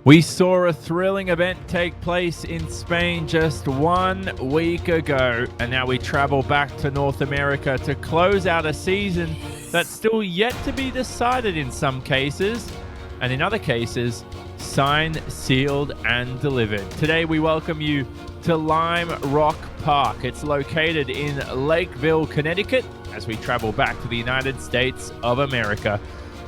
We saw a thrilling event take place in Spain just 1 week ago, and now we travel back to North America to close out a season that's still yet to be decided in some cases, and in other cases, signed, sealed, and delivered. Today we welcome you to Lime Rock Park. It's located in Lakeville, Connecticut, as we travel back to the United States of America.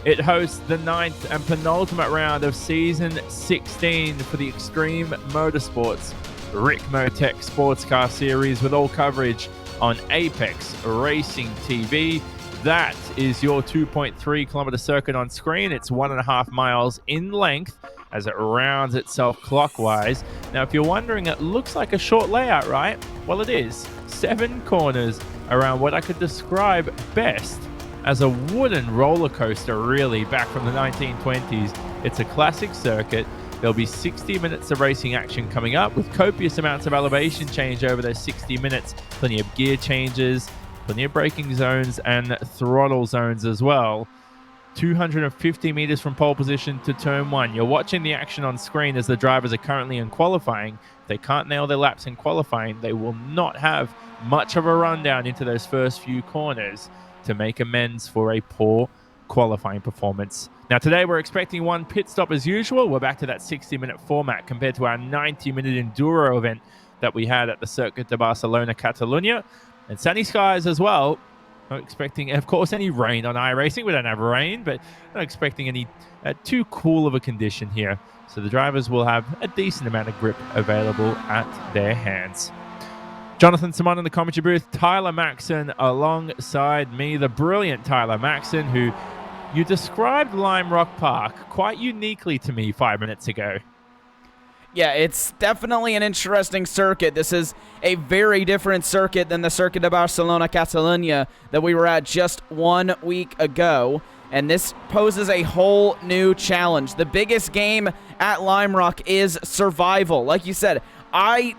It hosts the 9th and penultimate round of Season 16 for the Extreme Motorsports Ricmotech SportsCar Series, with all coverage on Apex Racing TV. That is your 2.3 kilometer circuit on screen. It's 1.5 miles in length as it rounds itself clockwise. Now, if you're wondering, it looks like a short layout, right? Well, it is. 7 corners around what I could describe best as a wooden roller coaster, really, back from the 1920s. It's a classic circuit. There'll be 60 minutes of racing action coming up, with copious amounts of elevation change over those 60 minutes, plenty of gear changes, plenty of braking zones and throttle zones as well. 250 meters from pole position to turn 1. You're watching the action on screen as the drivers are currently in qualifying. If they can't nail their laps in qualifying, they will not have much of a rundown into those first few corners to make amends for a poor qualifying performance. Now, today we're expecting one pit stop as usual. We're back to that 60-minute format compared to our 90-minute enduro event that we had at the Circuit de Barcelona, Catalunya, and sunny skies as well. Not expecting, of course, any rain on iRacing. We don't have rain, but not expecting any too cool of a condition here. So the drivers will have a decent amount of grip available at their hands. Jonathan Simon in the commentary booth, Tyler Maxson alongside me, the brilliant Tyler Maxson, who you described Lime Rock Park quite uniquely to me 5 minutes ago. Yeah, it's definitely an interesting circuit. This is a very different circuit than the Circuit de Barcelona Catalunya that we were at just 1 week ago. And this poses a whole new challenge. The biggest game at Lime Rock is survival. Like you said, I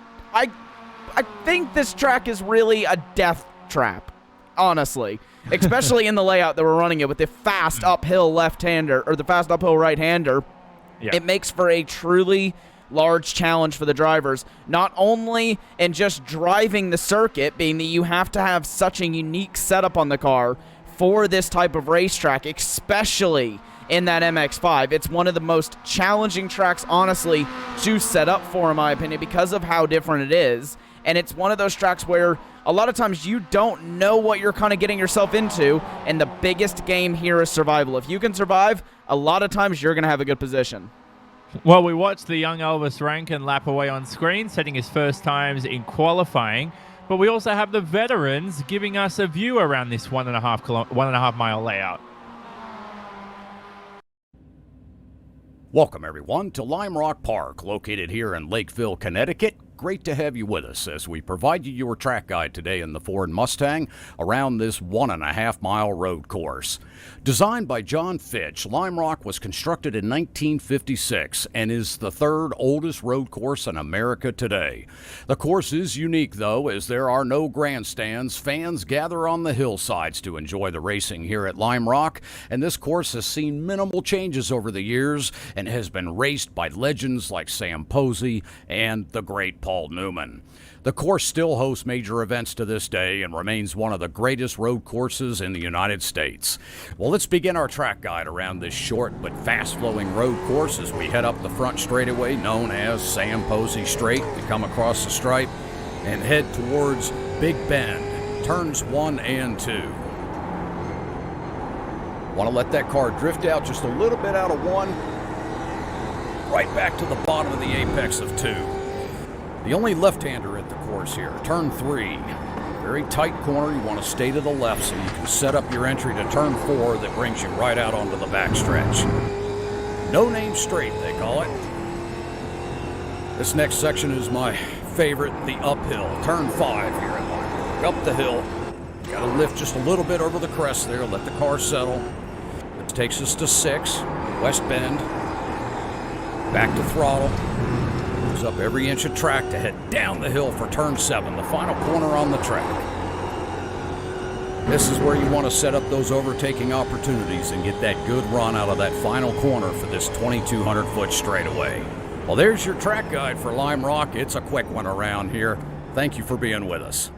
think this track is really a death trap, honestly. Especially in the layout that we're running it with the fast uphill left-hander, or the fast uphill right-hander. Yeah. It makes for a truly large challenge for the drivers, not only in just driving the circuit, being that you have to have such a unique setup on the car for this type of racetrack, especially in that MX-5. It's one of the most challenging tracks, honestly, to set up for, in my opinion, because of how different it is. And it's one of those tracks where a lot of times you don't know what you're kind of getting yourself into, and the biggest game here is survival. If you can survive, a lot of times you're going to have a good position. Well, we watched the young Elvis Rankin lap away on screen, setting his first times in qualifying. But we also have the veterans giving us a view around this 1.5 mile layout. Welcome, everyone, to Lime Rock Park, located here in Lakeville, Connecticut. Great to have you with us as we provide you your track guide today in the Ford Mustang around this 1.5 mile road course. Designed by John Fitch, Lime Rock was constructed in 1956 and is the third oldest road course in America today. The course is unique, though, as there are no grandstands. Fans gather on the hillsides to enjoy the racing here at Lime Rock, and this course has seen minimal changes over the years and has been raced by legends like Sam Posey and the great Paul Newman. The course still hosts major events to this day and remains one of the greatest road courses in the United States. Well, let's begin our track guide around this short but fast-flowing road course as we head up the front straightaway known as Sam Posey Straight. We come across the stripe and head towards Big Bend, turns 1 and 2. Want to let that car drift out just a little bit out of 1, right back to the bottom of the apex of 2. The only left-hander at the course here, turn 3. Very tight corner, you want to stay to the left so you can set up your entry to turn 4 that brings you right out onto the backstretch. No name straight, they call it. This next section is my favorite, the uphill, turn 5 here at Lime Rock. Up the hill, got to lift just a little bit over the crest there, let the car settle. This takes us to 6, West Bend, back to throttle. Up every inch of track to head down the hill for turn 7, the final corner on the track. This is where you want to set up those overtaking opportunities and get that good run out of that final corner for this 2,200-foot straightaway. Well, there's your track guide for Lime Rock. It's a quick one around here. Thank you for being with us.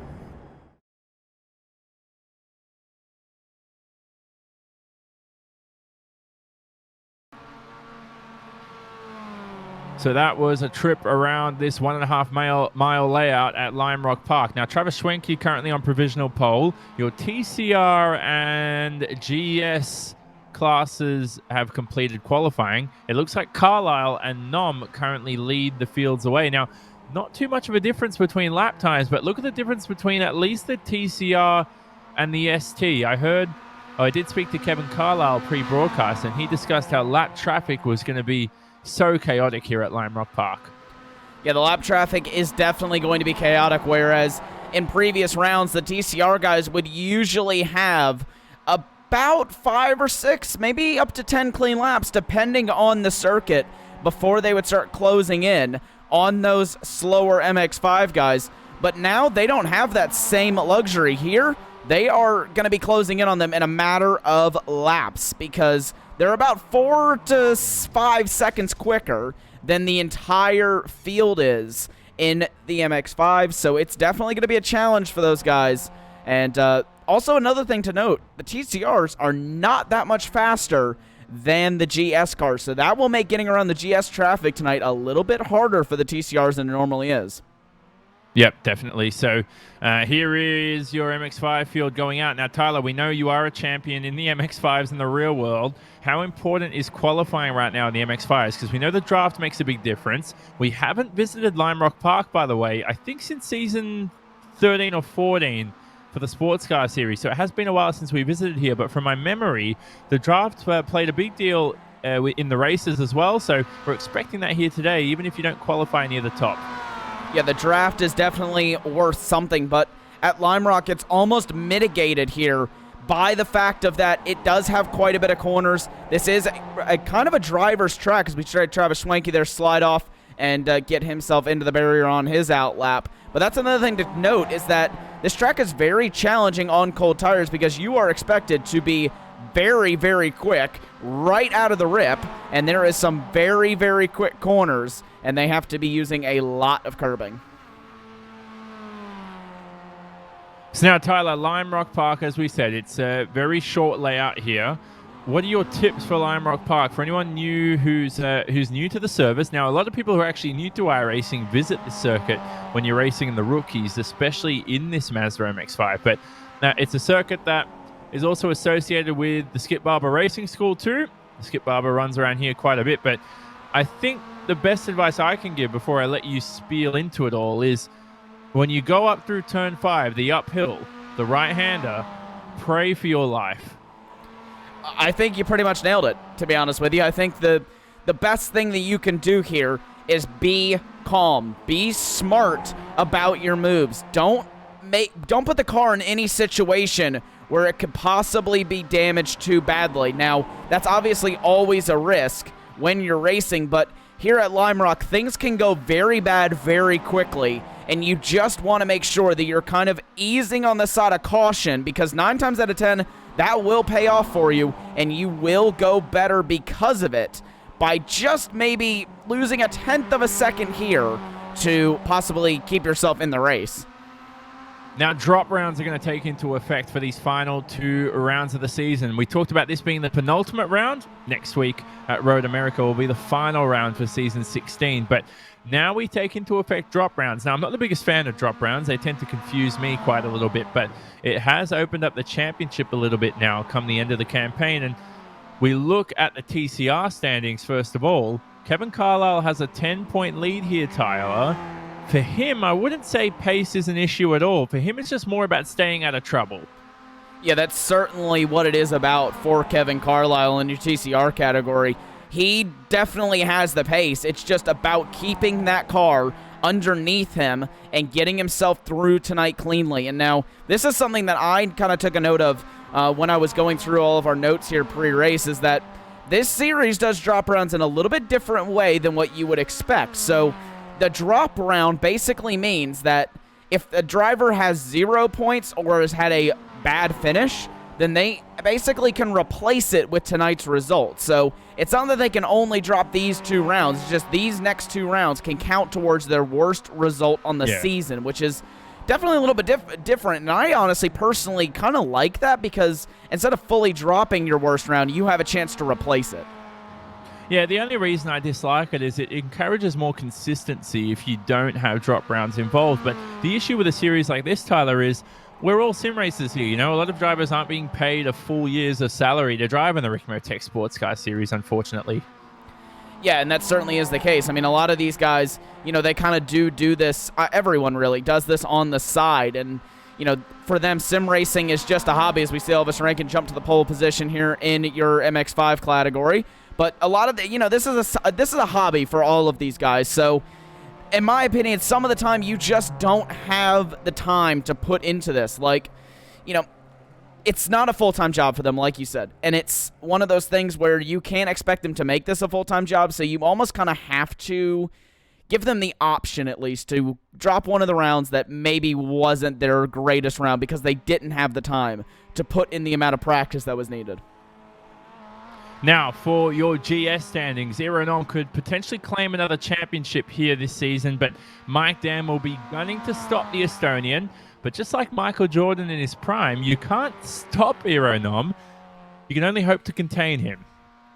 So that was a trip around this 1.5 mile layout at Lime Rock Park. Now, Travis Schwenke currently on provisional pole. Your TCR and GS classes have completed qualifying. It looks like Carlisle and Nom currently lead the fields away. Now, not too much of a difference between lap times, but look at the difference between at least the TCR and the ST. I did speak to Kevin Carlisle pre-broadcast, and he discussed how lap traffic was going to be so chaotic here at Lime Rock Park. Yeah, the lap traffic is definitely going to be chaotic, whereas in previous rounds, the TCR guys would usually have about 5 or 6, maybe up to 10 clean laps, depending on the circuit, before they would start closing in on those slower MX-5 guys. But now they don't have that same luxury here. They are going to be closing in on them in a matter of laps, because they're about 4 to 5 seconds quicker than the entire field is in the MX-5, so it's definitely going to be a challenge for those guys. And also another thing to note, the TCRs are not that much faster than the GS cars, so that will make getting around the GS traffic tonight a little bit harder for the TCRs than it normally is. Yep, definitely. So here is your MX-5 field going out. Now, Tyler, we know you are a champion in the MX-5s in the real world. How important is qualifying right now in the MX-5s? Because we know the draft makes a big difference. We haven't visited Lime Rock Park, by the way, I think since season 13 or 14 for the SportsCar series. So it has been a while since we visited here. But from my memory, the draft played a big deal in the races as well. So we're expecting that here today, even if you don't qualify near the top. Yeah, the draft is definitely worth something, but at Lime Rock, it's almost mitigated here by the fact of that it does have quite a bit of corners. This is a kind of a driver's track, as we tried Travis Schwenke there slide off and get himself into the barrier on his out lap. But that's another thing to note, is that this track is very challenging on cold tires, because you are expected to be very, very quick right out of the rip, and there is some very, very quick corners, and they have to be using a lot of curbing. So now, Tyler, Lime Rock Park, as we said, it's a very short layout here. What are your tips for Lime Rock Park for anyone new who's new to the service? Now, a lot of people who are actually new to iRacing visit the circuit when you're racing in the rookies, especially in this Mazda MX-5. But it's a circuit that is also associated with the Skip Barber Racing School too. Skip Barber runs around here quite a bit, but I think the best advice I can give before I let you spiel into it all is when you go up through turn 5, the uphill, the right-hander, pray for your life. I think you pretty much nailed it, to be honest with you. I think the best thing that you can do here is be calm. Be smart about your moves. Don't put the car in any situation where it could possibly be damaged too badly. Now, that's obviously always a risk when you're racing, but here at Lime Rock, things can go very bad very quickly, and you just want to make sure that you're kind of easing on the side of caution, because 9 times out of 10, that will pay off for you, and you will go better because of it by just maybe losing 1/10 of a second here to possibly keep yourself in the race. Now, drop rounds are going to take into effect for these final 2 rounds of the season. We talked about this being the penultimate round. Next week at Road America will be the final round for season 16. But now we take into effect drop rounds. Now, I'm not the biggest fan of drop rounds. They tend to confuse me quite a little bit. But it has opened up the championship a little bit now come the end of the campaign. And we look at the TCR standings first of all. Kevin Carlisle has a 10-point lead here, Tyler. For him, I wouldn't say pace is an issue at all. For him, it's just more about staying out of trouble. Yeah, that's certainly what it is about for Kevin Carlisle in your TCR category. He definitely has the pace. It's just about keeping that car underneath him and getting himself through tonight cleanly. And now, this is something that I kind of took a note of when I was going through all of our notes here pre-race, is that this series does drop rounds in a little bit different way than what you would expect. So the drop round basically means that if a driver has 0 points or has had a bad finish, then they basically can replace it with tonight's result. So it's not that they can only drop these 2 rounds. It's just these next 2 rounds can count towards their worst result on the season, which is definitely a little bit different. And I honestly, personally, kind of like that because instead of fully dropping your worst round, you have a chance to replace it. Yeah, the only reason I dislike it is it encourages more consistency if you don't have drop rounds involved. But the issue with a series like this, Tyler, is we're all sim racers here. You know, a lot of drivers aren't being paid a full year's of salary to drive in the Ricmotech Sports Car Series, unfortunately. Yeah, and that certainly is the case. I mean, a lot of these guys, you know, they kind of do this. Everyone really does this on the side. And, you know, for them, sim racing is just a hobby, as we see Elvis Rankin jump to the pole position here in your MX-5 category. But a lot of the, you know, this is a hobby for all of these guys. So, in my opinion, some of the time you just don't have the time to put into this. Like, you know, it's not a full-time job for them, like you said. And it's one of those things where you can't expect them to make this a full-time job, so you almost kind of have to give them the option, at least, to drop one of the rounds that maybe wasn't their greatest round because they didn't have the time to put in the amount of practice that was needed. Now, for your GS standings, Aeronom could potentially claim another championship here this season, but Mike Dam will be gunning to stop the Estonian. But just like Michael Jordan in his prime, you can't stop Aeronom. You can only hope to contain him.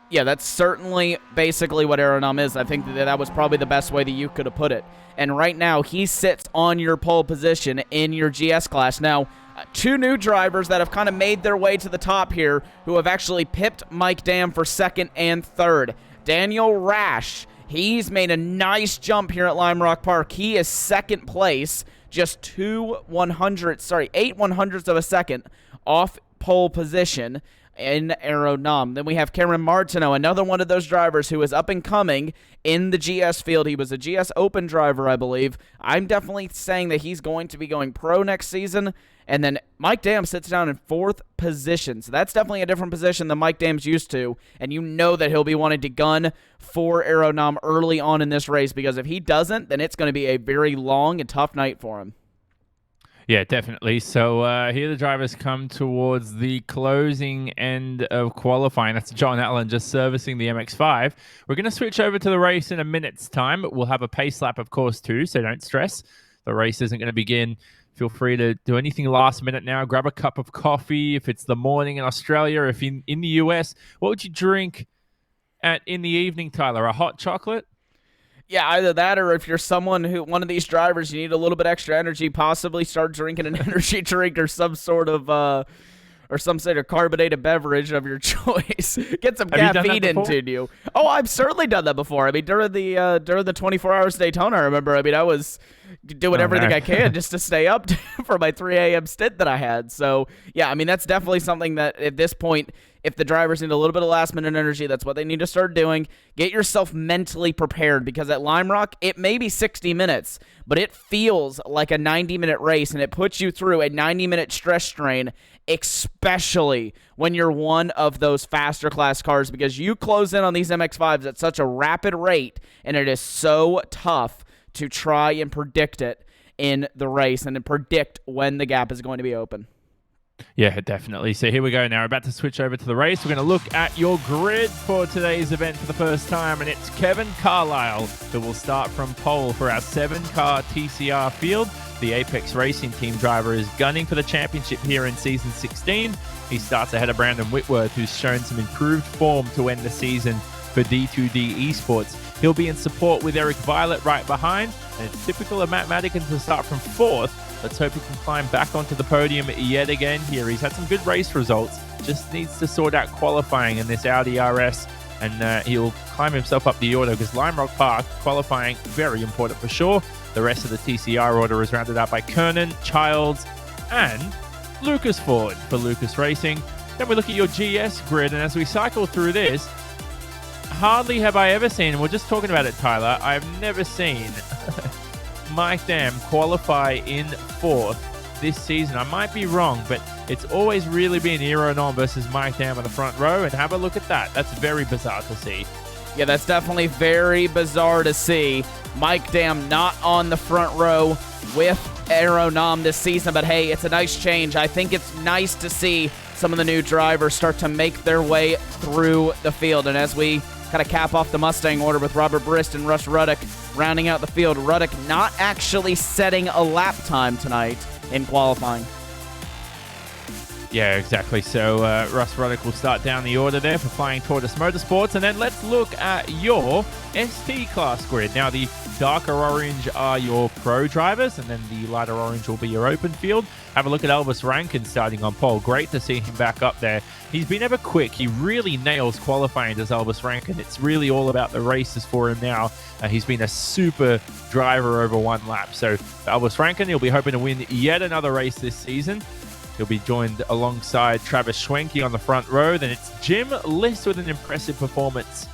Yeah, that's certainly basically what Aeronom is. I think that was probably the best way that you could have put it. And right now, he sits on your pole position in your GS class. Now, 2 new drivers that have kind of made their way to the top here who have actually pipped Mike Dam for 2nd and 3rd. Daniel Rash, he's made a nice jump here at Lime Rock Park. He is 2nd place, just 8 100ths of a second off pole position in Aeronom. Then we have Cameron Martineau, another one of those drivers who is up and coming in the GS field. He was a GS Open driver, I believe. I'm definitely saying that he's going to be going pro next season. And then Mike Dam sits down in 4th position. So that's definitely a different position than Mike Dam's used to. And you know that he'll be wanting to gun for Aeronom early on in this race, because if he doesn't, then it's going to be a very long and tough night for him. Yeah, definitely. So here the drivers come towards the closing end of qualifying. That's John Allen just servicing the MX-5. We're going to switch over to the race in a minute's time. We'll have a pace lap, of course, too, so don't stress. The race isn't going to begin. Feel free to do anything last minute now. Grab a cup of coffee if it's the morning in Australia. If in the US, what would you drink in the evening, Tyler? A hot chocolate? Yeah, either that, or if you're one of these drivers, you need a little bit extra energy, possibly start drinking an energy drink or some sort of carbonated beverage of your choice. Get some caffeine into you. Oh, I've certainly done that before. I mean, during the 24 hours Daytona, I remember. I mean, I was doing everything I can just to stay up for my 3 a.m. stint that I had. So, yeah, I mean, that's definitely something that at this point, if the drivers need a little bit of last-minute energy, that's what they need to start doing. Get yourself mentally prepared, because at Lime Rock, it may be 60 minutes, but it feels like a 90-minute race, and it puts you through a 90-minute stress strain, especially when you're one of those faster class cars, because you close in on these MX-5s at such a rapid rate, and it is so tough to try and predict it in the race and to predict when the gap is going to be open. Yeah, definitely. So here we go now. We're about to switch over to the race. We're going to look at your grid for today's event for the first time, and it's Kevin Carlisle who will start from pole for our 7-car TCR field. The Apex Racing Team driver is gunning for the championship here in Season 16. He starts ahead of Brandon Whitworth, who's shown some improved form to end the season for D2D Esports. He'll be in support with Eric Violet right behind, and it's typical of Matt Madigan to start from 4th. Let's hope he can climb back onto the podium yet again here. He's had some good race results, just needs to sort out qualifying in this Audi RS, and he'll climb himself up the order, because Lime Rock Park qualifying, very important for sure. The rest of the TCR order is rounded out by Kernan, Childs, and Lucas Ford for Lucas Racing. Then we look at your GS grid, and as we cycle through this, hardly have I ever seen, and we're just talking about it, Tyler, I've never seen Mike Dam qualify in 4th this season. I might be wrong, but it's always really been Aeronom versus Mike Dam on the front row, and have a look at that. That's very bizarre to see. Yeah, that's definitely very bizarre to see. Mike Dam not on the front row with aeronom this season, but hey, it's a nice change. I think it's nice to see some of the new drivers start to make their way through the field. And as we kind of cap off the Mustang order with Robert Brist and Russ Ruddock rounding out the field, Ruddock not actually setting a lap time tonight in qualifying. Yeah, exactly. So Russ Ruddock will start down the order there for Flying Tortoise Motorsports. And then let's look at your ST class grid. Now, the darker orange are your pro drivers, and then the lighter orange will be your open field. Have a look at Elvis Rankin starting on pole. Great to see him back up there. He's been ever quick. He really nails qualifying, does Elvis Rankin. It's really all about the races for him now. He's been a super driver over one lap. So Elvis Rankin, he'll be hoping to win yet another race this season. He'll be joined alongside Travis Schwenke on the front row. Then it's Jim List with an impressive performance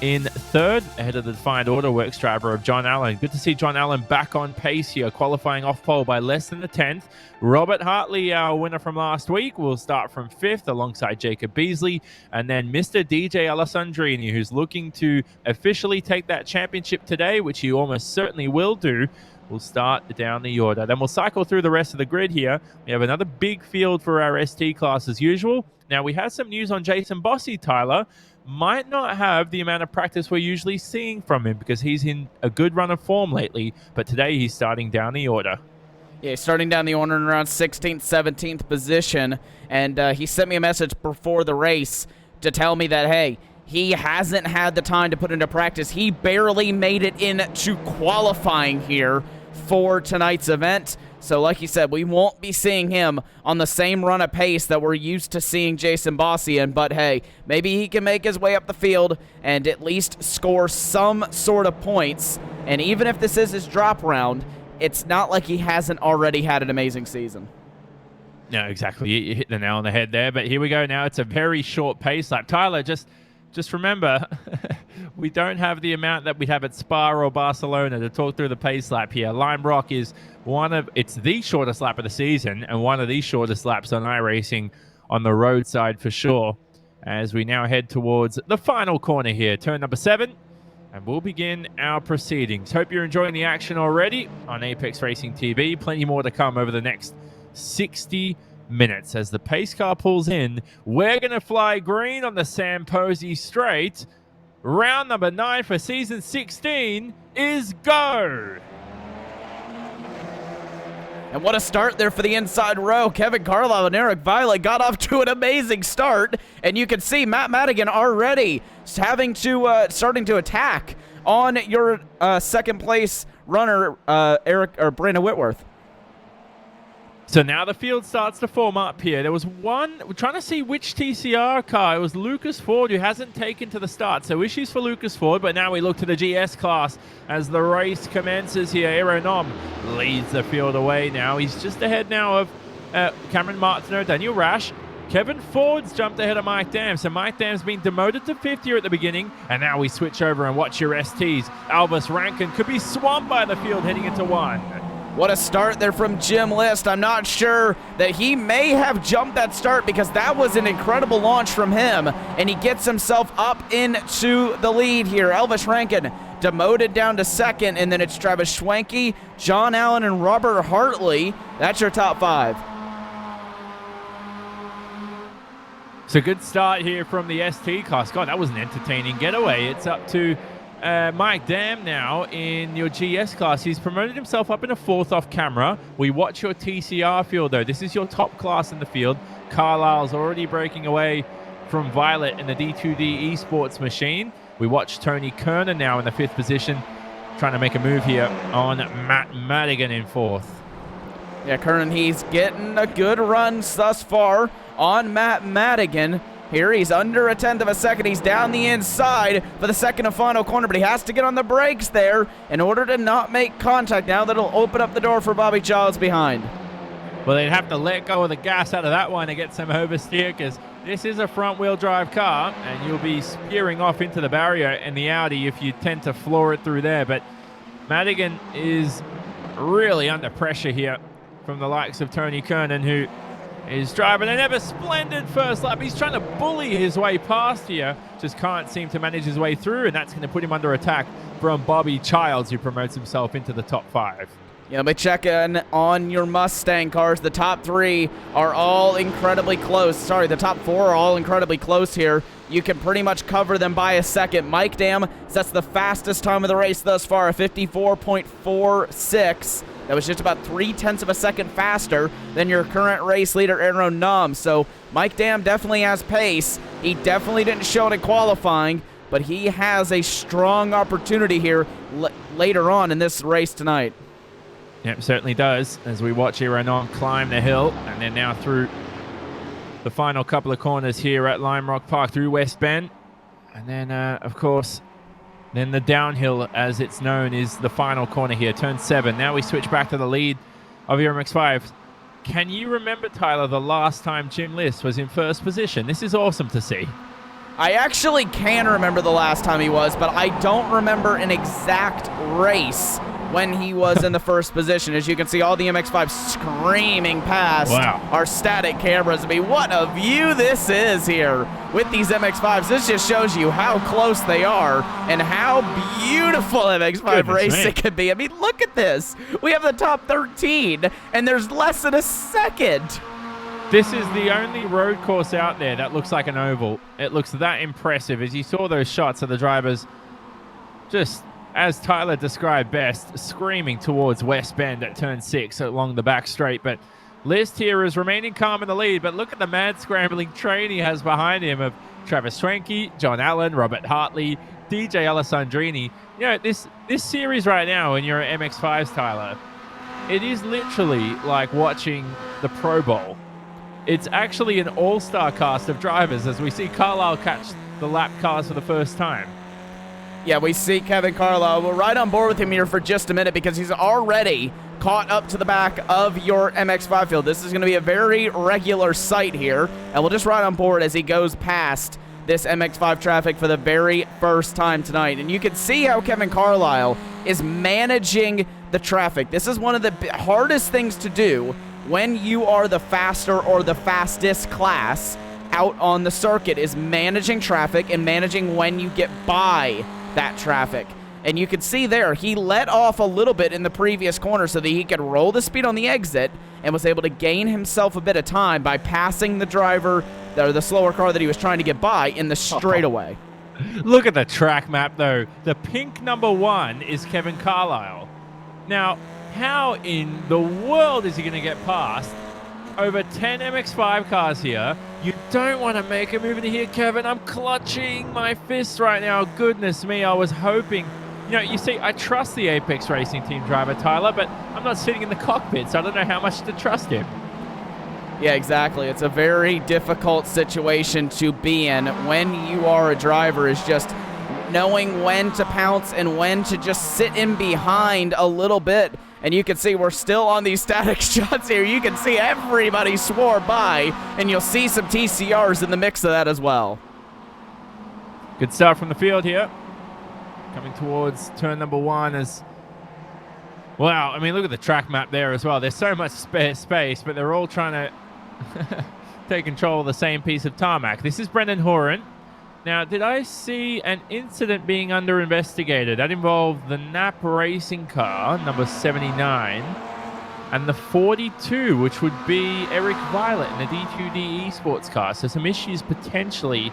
in third, ahead of the Defined Auto Works driver of John Allen. Good to see John Allen back on pace here, qualifying off pole by less than a tenth. Robert Hartley, our winner from last week, will start from fifth alongside Jacob Beasley. And then Mr. DJ Alessandrini, who's looking to officially take that championship today, which he almost certainly will do, will start down the order. Then we'll cycle through the rest of the grid here. We have another big field for our ST class as usual. Now, we had some news on Jason Bossy, Tyler. Might not have the amount of practice we're usually seeing from him because he's in a good run of form lately, but today he's starting down the order. Yeah, starting down the order in around 16th, 17th position, and he sent me a message before the race to tell me that, hey, he hasn't had the time to put into practice. He barely made it into qualifying here for tonight's event. So like you said, we won't be seeing him on the same run of pace that we're used to seeing Jason Bossy in, but hey, maybe he can make his way up the field and at least score some sort of points. And even if this is his drop round, it's not like he hasn't already had an amazing season. No, exactly. You hit the nail on the head there, but here we go now. It's a very short pace lap. Tyler, just remember, we don't have the amount that we'd have at Spa or Barcelona to talk through the pace lap here. Lime Rock is it's the shortest lap of the season and one of the shortest laps on iRacing on the roadside for sure. As we now head towards the final corner here, turn number 7, and we'll begin our proceedings. Hope you're enjoying the action already on Apex Racing TV. Plenty more to come over the next 60 minutes. As the pace car pulls in, we're going to fly green on the Sam Posey straight. Round number 9 for season 16 is go. And what a start there for the inside row. Kevin Carlisle and Eric Violet got off to an amazing start, and you can see Matt Madigan already starting to attack on your second place runner, Brandon Whitworth. So now the field starts to form up here. There was one, we're trying to see which TCR car. It was Lucas Ford, who hasn't taken to the start. So issues for Lucas Ford, but now we look to the GS class as the race commences here. Aeronom leads the field away now. He's just ahead now of Cameron Martineau, Daniel Rash. Kevin Ford's jumped ahead of Mike Dam. So Mike Dam's been demoted to 5th here at the beginning. And now we switch over and watch your STs. Elvis Rankin could be swamped by the field heading into 1. What a start there from Jim List. I'm not sure that he may have jumped that start because that was an incredible launch from him, and he gets himself up into the lead here. Elvis Rankin demoted down to 2nd, and then it's Travis Schwenke, John Allen, and Robert Hartley. That's your top 5. It's a good start here from the ST class. God, that was an entertaining getaway. It's up to Mike Dam now in your GS class. He's promoted himself up in a 4th off camera. We watch your TCR field, though. This is your top class in the field. Carlisle's already breaking away from Violet in the D2D Esports machine. We watch Tony Kerner now in the 5th position, trying to make a move here on Matt Madigan in 4th. Yeah, Kernan, he's getting a good run thus far on Matt Madigan. Here, he's under a 1/10 of a second. He's down the inside for the second and final corner, but he has to get on the brakes there in order to not make contact. Now that'll open up the door for Bobby Childs behind. Well, they'd have to let go of the gas out of that one to get some oversteer because this is a front-wheel drive car, and you'll be spearing off into the barrier in the Audi if you tend to floor it through there. But Madigan is really under pressure here from the likes of Tony Kernan, who is driving an ever splendid first lap. He's trying to bully his way past here, just can't seem to manage his way through, and that's going to put him under attack from Bobby Childs, who promotes himself into the top 5. Yeah, but checking on your Mustang cars. The top 3 are all incredibly close. Sorry, the top 4 are all incredibly close here. You can pretty much cover them by a second. Mike Dam sets the fastest time of the race thus far, a 54.46. That was just about 0.3 of a second faster than your current race leader, Aaron Num. So Mike Dam definitely has pace. He definitely didn't show it in qualifying, but he has a strong opportunity here later on in this race tonight. Yep, certainly does. As we watch Aaron Num climb the hill, and then now through the final couple of corners here at Lime Rock Park through West Bend. And then, of course, then the downhill, as it's known, is the final corner here, turn 7. Now we switch back to the lead of your MX-5. Can you remember, Tyler, the last time Jim List was in first position? This is awesome to see. I actually can remember the last time he was, but I don't remember an exact race when he was in the first position. As you can see, all the MX-5 screaming past our static cameras. I mean, what a view this is here with these MX-5s. This just shows you how close they are and how beautiful MX-5 racing can be. I mean, look at this. We have the top 13, and there's less than a second. This is the only road course out there that looks like an oval. It looks that impressive. As you saw those shots of the drivers just, as Tyler described best, screaming towards West Bend at turn 6 along the back straight. But List here is remaining calm in the lead, but look at the mad scrambling train he has behind him of Travis Schwenke, John Allen, Robert Hartley, DJ Alessandrini. You know, this series right now in your MX-5s, Tyler, it is literally like watching the Pro Bowl. It's actually an all-star cast of drivers as we see Carlisle catch the lap cars for the first time. Yeah, we see Kevin Carlisle. We're right on board with him here for just a minute because he's already caught up to the back of your MX-5 field. This is going to be a very regular sight here, and we'll just ride on board as he goes past this MX-5 traffic for the very first time tonight. And you can see how Kevin Carlisle is managing the traffic. This is one of the hardest things to do when you are the faster or the fastest class out on the circuit, is managing traffic and managing when you get by that traffic. And you can see there, he let off a little bit in the previous corner so that he could roll the speed on the exit and was able to gain himself a bit of time by passing the driver, or the slower car that he was trying to get by, in the straightaway. Look at the track map, though. The pink number 1 is Kevin Carlisle. Now, how in the world is he going to get past over 10 MX-5 cars here? You don't want to make a move in here, Kevin. I'm clutching my fists right now. Goodness me, I was hoping. You know, you see, I trust the Apex Racing Team driver, Tyler, but I'm not sitting in the cockpit, so I don't know how much to trust him. Yeah, exactly. It's a very difficult situation to be in when you are a driver, is just knowing when to pounce and when to just sit in behind a little bit. And you can see we're still on these static shots here. You can see everybody swore by, and you'll see some TCRs in the mix of that as well. Good start from the field here. Coming towards turn number 1 as... Wow, I mean, look at the track map there as well. There's so much spare space, but they're all trying to take control of the same piece of tarmac. This is Brendan Horan. Now, did I see an incident being under investigated? That involved the Nap racing car, number 79, and the 42, which would be Eric Violet in the D2D esports car. So some issues potentially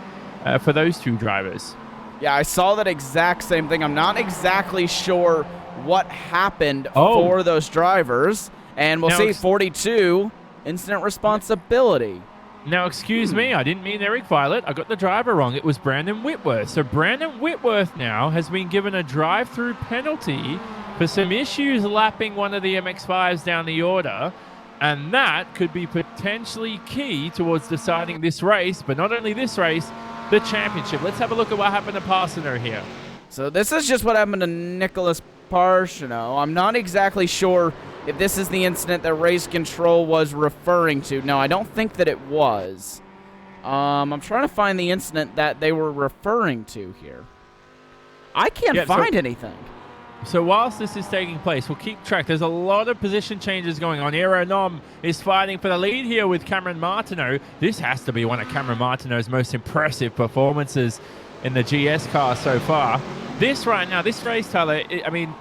for those two drivers. Yeah, I saw that exact same thing. I'm not exactly sure what happened for those drivers. And we'll see 42, incident responsibility. Now, excuse me, I didn't mean Eric Violet. I got the driver wrong. It was Brandon Whitworth. So Brandon Whitworth now has been given a drive-through penalty for some issues lapping one of the MX-5s down the order. And that could be potentially key towards deciding this race, but not only this race, the championship. Let's have a look at what happened to Parsonal here. So this is just what happened to Nicholas Parsonal. I'm not exactly sure if this is the incident that Race Control was referring to. No, I don't think that it was. I'm trying to find the incident that they were referring to here. I can't find anything. So whilst this is taking place, we'll keep track. There's a lot of position changes going on. Aeronom is fighting for the lead here with Cameron Martineau. This has to be one of Cameron Martineau's most impressive performances in the GS car so far. This right now, this race, Tyler, I mean,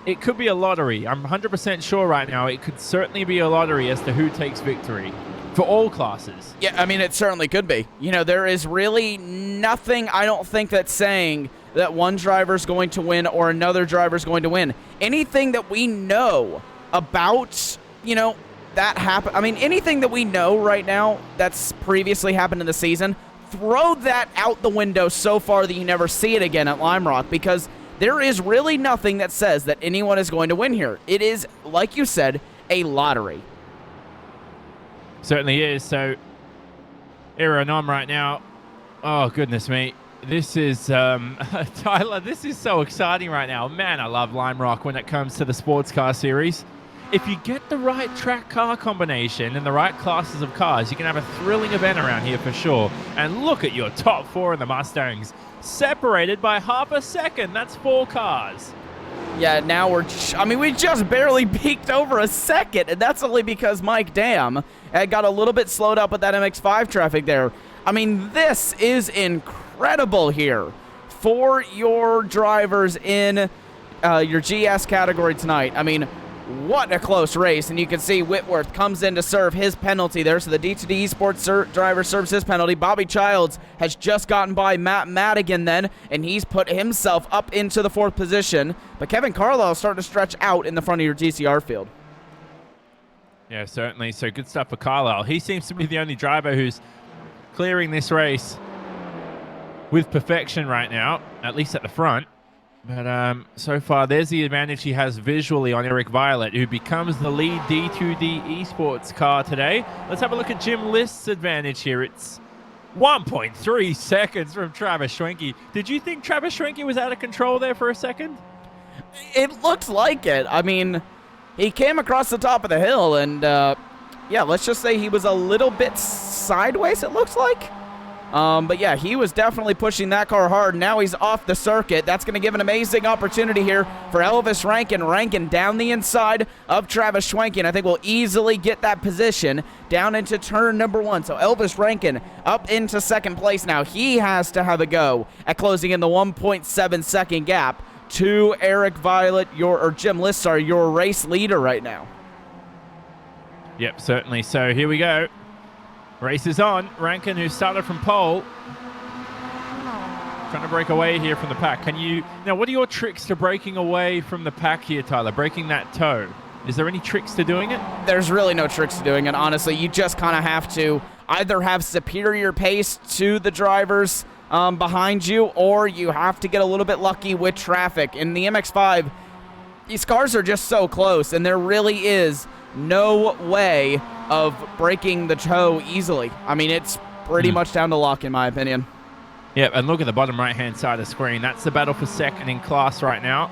it could be a lottery. I'm 100% sure right now it could certainly be a lottery as to who takes victory for all classes. Yeah, I mean, it certainly could be. You know, there is really nothing, I don't think, that's saying that one driver's going to win or another driver's going to win. Anything that we know about, you know, that happen. I mean, anything that we know right now that's previously happened in the season, throw that out the window so far that you never see it again at Lime Rock, because there is really nothing that says that anyone is going to win here. It is, like you said, a lottery. Certainly is. So, Aeronom right now. Oh, goodness me. This is, Tyler, this is so exciting right now. Man, I love Lime Rock when it comes to the sports car series. If you get the right track car combination and the right classes of cars, you can have a thrilling event around here for sure. And look at your top four in the Mustangs, separated by half a second. That's 4 cars. Yeah, now we just barely peaked over a second, and that's only because Mike Dam got a little bit slowed up with that MX-5 traffic there. I mean, this is incredible here for your drivers in your GS category tonight. I mean, what a close race, and you can see Whitworth comes in to serve his penalty there, so the D2D Esports driver serves his penalty. Bobby Childs has just gotten by Matt Madigan then, and he's put himself up into the 4th position, but Kevin Carlisle is starting to stretch out in the front of your GCR field. Yeah, certainly, so good stuff for Carlisle. He seems to be the only driver who's clearing this race with perfection right now, at least at the front. But so far, there's the advantage he has visually on Eric Violet, who becomes the lead D2D Esports car today. Let's have a look at Jim List's advantage here. It's 1.3 seconds from Travis Schwenke. Did you think Travis Schwenke was out of control there for a second? It looked like it. I mean, he came across the top of the hill, and yeah, let's just say he was a little bit sideways, it looks like. But yeah, he was definitely pushing that car hard. Now he's off the circuit. That's going to give an amazing opportunity here for Elvis Rankin. Rankin down the inside of Travis Schwenke, and I think we'll easily get that position down into turn number 1. So Elvis Rankin up into 2nd place now. He has to have a go at closing in the 1.7 second gap to Eric Violet, Jim List, sorry, your race leader right now. Yep, certainly. So here we go. Race is on. Rankin, who started from pole, trying to break away here from the pack. Now, what are your tricks to breaking away from the pack here, Tyler? Breaking that toe. Is there any tricks to doing it? There's really no tricks to doing it, honestly. You just kind of have to either have superior pace to the drivers behind you, or you have to get a little bit lucky with traffic. In the MX-5, these cars are just so close, and there really is no way of breaking the toe easily. I mean, it's pretty much down to luck, in my opinion. Yeah, and look at the bottom right-hand side of the screen. That's the battle for second in class right now.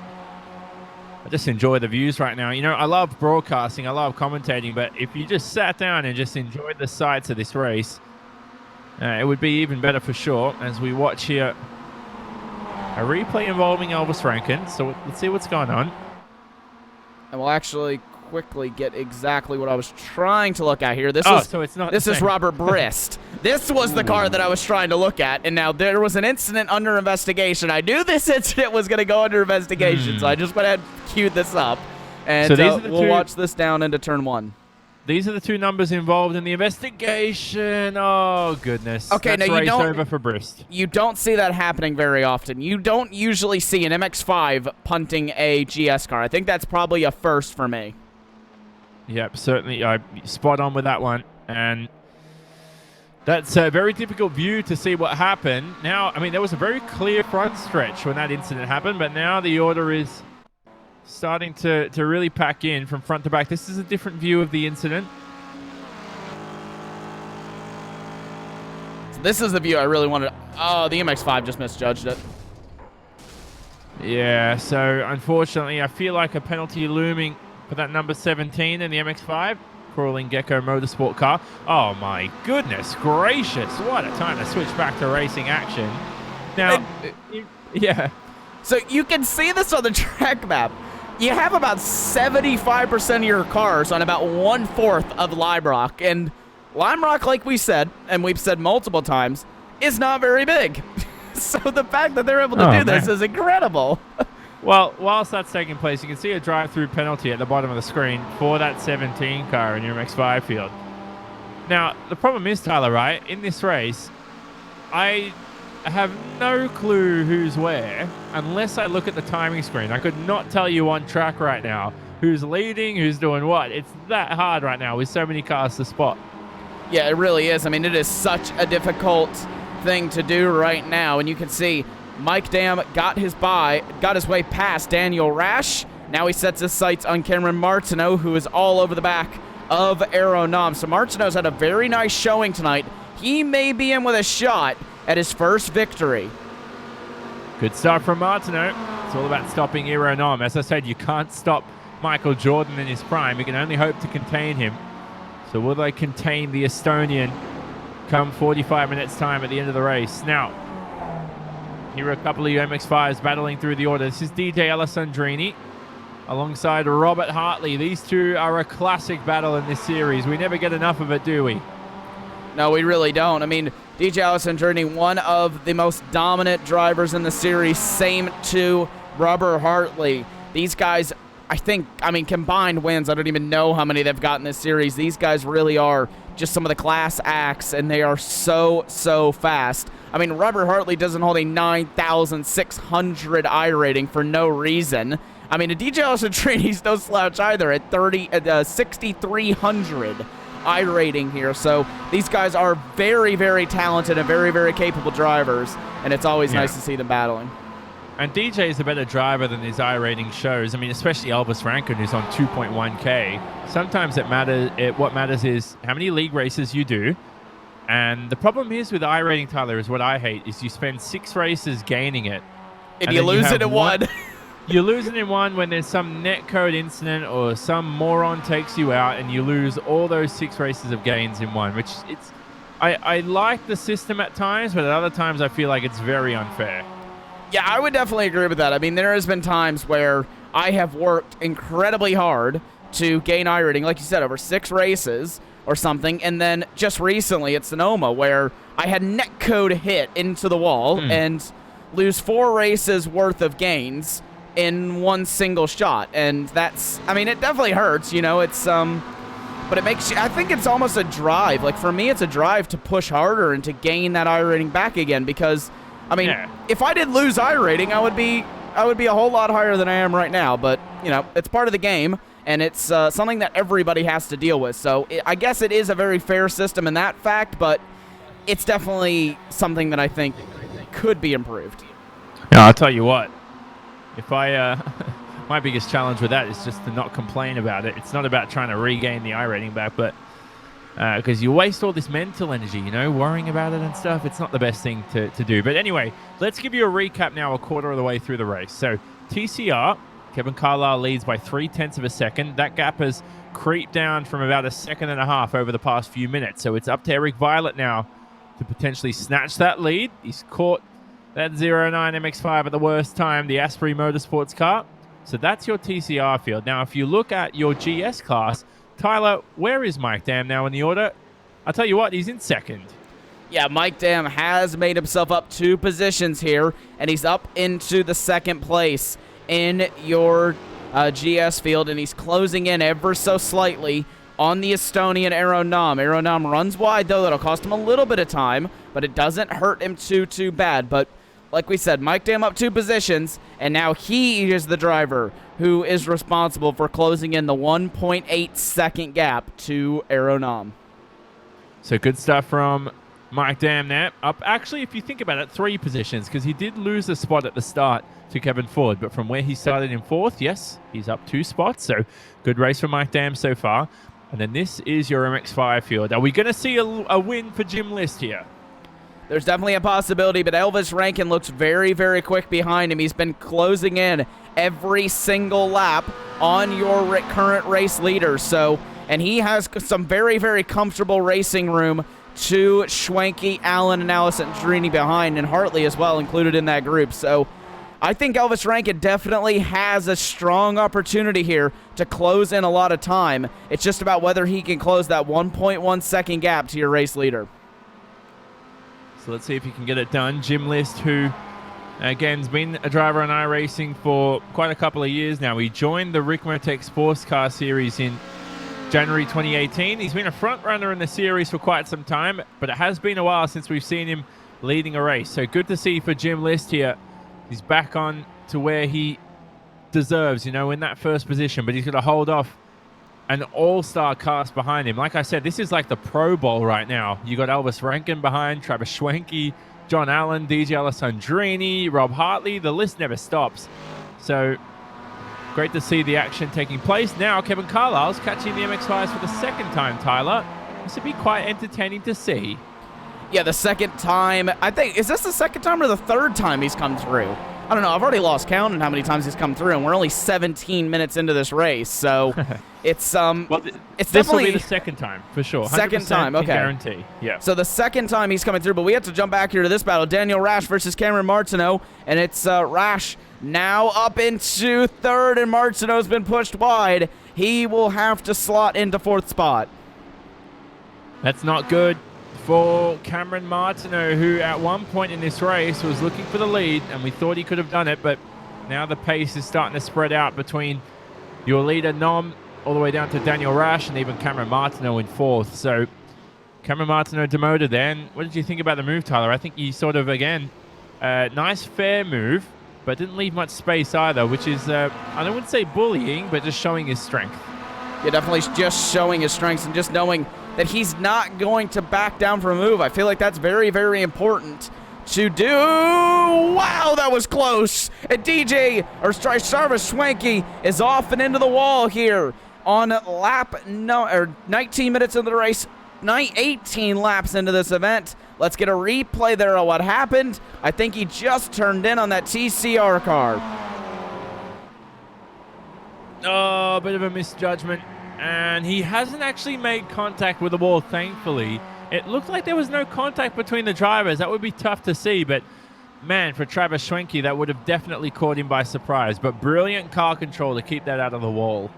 I just enjoy the views right now. You know, I love broadcasting, I love commentating, but if you just sat down and just enjoyed the sights of this race, it would be even better for sure. As we watch here a replay involving Elvis Rankin. So let's see what's going on. And we'll actually quickly get exactly what I was trying to look at here. This is Robert Brist. This was the car that I was trying to look at, and now there was an incident under investigation. I knew this incident was going to go under investigation, so I just went ahead and queued this up, and so we'll watch this down into turn 1. These are the 2 numbers involved in the investigation. Oh, goodness. Okay, that's now race over for Brist. You don't see that happening very often. You don't usually see an MX-5 punting a GS car. I think that's probably a first for me. Yep, certainly. Spot on with that one. And that's a very difficult view to see what happened. Now, I mean, there was a very clear front stretch when that incident happened, but now the order is starting to really pack in from front to back. This is a different view of the incident. So this is the view I really wanted. Oh, the MX-5 just misjudged it. Yeah, so unfortunately, I feel like a penalty looming for that number 17 in the MX-5. Crawling Gecko Motorsport car. Oh my goodness gracious, what a time to switch back to racing action. Now, yeah. So you can see this on the track map. You have about 75% of your cars on about 1/4 of Lime Rock, and Lime Rock, like we said, and we've said multiple times, is not very big. So the fact that they're able to do this is incredible. Well, whilst that's taking place, you can see a drive-through penalty at the bottom of the screen for that 17 car in your MX5 field. Now, the problem is, Tyler, right? In this race, I have no clue who's where unless I look at the timing screen. I could not tell you on track right now who's leading, who's doing what. It's that hard right now with so many cars to spot. Yeah, it really is. I mean, it is such a difficult thing to do right now, and you can see Mike Dam got his way past Daniel Rash. Now he sets his sights on Cameron Martineau, who is all over the back of Aeronom. So Martineau's had a very nice showing tonight. He may be in with a shot at his first victory. Good start from Martineau. It's all about stopping Aeronom. As I said, you can't stop Michael Jordan in his prime. You can only hope to contain him. So will they contain the Estonian come 45 minutes time at the end of the race? Now, here are a couple of MX-5s battling through the order. This is DJ Alessandrini alongside Robert Hartley. These two are a classic battle in this series. We never get enough of it, do we? No, we really don't. I mean, DJ Alessandrini, one of the most dominant drivers in the series. Same to Robert Hartley. These guys, combined wins, I don't even know how many they've got in this series. These guys really are just some of the class acts, and they are so fast. I mean, Robert Hartley doesn't hold a 9,600 I rating for no reason. I mean, a DJ Alessandrini's no slouch either at 6,300 I rating here. So these guys are very talented and very capable drivers, and it's always nice to see them battling. And DJ is a better driver than his I rating shows. I mean, especially Elvis Rankin, who's on 2.1K. Sometimes what matters is how many league races you do. And the problem is with I rating, Tyler, is what I hate, is you spend 6 races gaining it. And you lose it in one. You lose it in one when there's some netcode incident or some moron takes you out, and you lose all those 6 races of gains in one, which I like the system at times, but at other times I feel like it's very unfair. Yeah, I would definitely agree with that. I mean, there has been times where I have worked incredibly hard to gain I rating, like you said, over 6 races or something, and then just recently at Sonoma where I had netcode hit into the wall and lose 4 races worth of gains in one single shot, and that's, I mean, it definitely hurts, you know. It's but it makes you, I think it's almost a drive. Like, for me, it's a drive to push harder and to gain that I rating back again, because I mean, if I did lose I rating, I would be a whole lot higher than I am right now. But, you know, it's part of the game, and it's something that everybody has to deal with. So I guess it is a very fair system in that fact, but it's definitely something that I think could be improved. Yeah, I'll tell you what. If I, my biggest challenge with that is just to not complain about it. It's not about trying to regain the I rating back, but because you waste all this mental energy, you know, worrying about it and stuff. It's not the best thing to do. But anyway, let's give you a recap now, a quarter of the way through the race. So TCR, Kevin Carlisle leads by 0.3 of a second. That gap has creeped down from about 1.5 seconds over the past few minutes. So it's up to Eric Violet now to potentially snatch that lead. He's caught that 09 MX-5 at the worst time, the Asprey Motorsports car. So that's your TCR field. Now, if you look at your GS class, Tyler, where is Mike Dam now in the order? I'll tell you what, he's in second. Yeah, Mike Dam has made himself up 2 positions here, and he's up into the second place in your GS field, and he's closing in ever so slightly on the Estonian Aeronom. Aeronom runs wide, though. That'll cost him a little bit of time, but it doesn't hurt him too bad. But like we said, Mike Dam up 2 positions, and now he is the driver who is responsible for closing in the 1.8 second gap to Aeronom. So good stuff from Mike Dam there. Up, actually, if you think about it, 3 positions, because he did lose a spot at the start to Kevin Ford, but from where he started in 4th, yes, he's up 2 spots. So good race for Mike Dam so far. And then this is your MX-5 field. Are we going to see a win for Jim List here? There's definitely a possibility, but Elvis Rankin looks very quick behind him. He's been closing in every single lap on your current race leader. So, and he has some very comfortable racing room to Schwenke, Allen, and Alessandrini behind, and Hartley as well included in that group. So I think Elvis Rankin definitely has a strong opportunity here to close in a lot of time. It's just about whether he can close that 1.1 second gap to your race leader. So let's see if he can get it done. Jim List, who Again, he's been a driver on iRacing for quite a couple of years now. He joined the Ricmotech SportsCar series in January 2018. He's been a front runner in the series for quite some time, but it has been a while since we've seen him leading a race. So good to see for Jim List here. He's back on to where he deserves, in that first position, but he's going to hold off an all-star cast behind him. Like I said, this is like the Pro Bowl right now. You got Elvis Rankin behind, Travis Schwenke, John Allen, DJ Alessandrini, Rob Hartley. The list never stops. So great to see the action taking place. Now Kevin Carlisle's catching the MX-5s for the second time, Tyler. This would be quite entertaining to see. Yeah, the second time. I think, is this the second time or the third time he's come through? I don't know. I've already lost count on how many times he's come through, and we're only 17 minutes into this race. So it's it's this definitely will be the second time for sure. Second time, okay. Guarantee. Yeah. So the second time he's coming through, but we have to jump back here to this battle. Daniel Rash versus Cameron Martineau, and it's Rash now up into third, and Martineau's been pushed wide. He will have to slot into fourth spot. That's not good for Cameron Martineau, who at one point in this race was looking for the lead, and we thought he could have done it, but now the pace is starting to spread out between your leader, Nom, all the way down to Daniel Rash, and even Cameron Martineau in fourth. So Cameron Martineau demoted then. What did you think about the move, Tyler? I think he sort of, again, nice, fair move, but didn't leave much space either, which is, I wouldn't say bullying, but just showing his strength. Yeah, definitely just showing his strengths and just knowing that he's not going to back down for a move. I feel like that's very, very important to do. Wow, that was close. And Travis Schwenke is off and into the wall here on 19 minutes into the race, 18 laps into this event. Let's get a replay there of what happened. I think he just turned in on that TCR car. Oh, a bit of a misjudgment. And he hasn't actually made contact with the wall, thankfully. It looked like there was no contact between the drivers. That would be tough to see, but man, for Travis Schwenke, that would have definitely caught him by surprise. But brilliant car control to keep that out of the wall.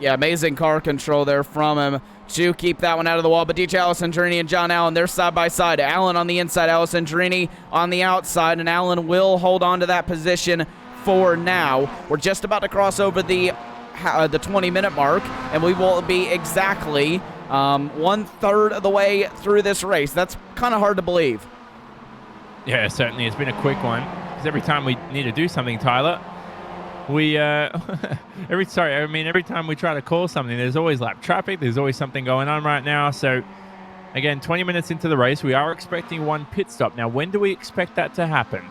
Yeah, amazing car control there from him to keep that one out of the wall. But DJ Alessandrini and John Allen, they're side by side. Allen on the inside, Alessandrini on the outside, and Allen will hold on to that position for now. We're just about to cross over the 20-minute mark, and we will be exactly 1/3 of the way through this race. That's kind of hard to believe. Yeah, certainly. It's been a quick one, because every time we need to do something, Tyler, we every time we try to call something, there's always lap traffic. There's always something going on right now. So again, 20 minutes into the race, we are expecting one pit stop. Now, when do we expect that to happen?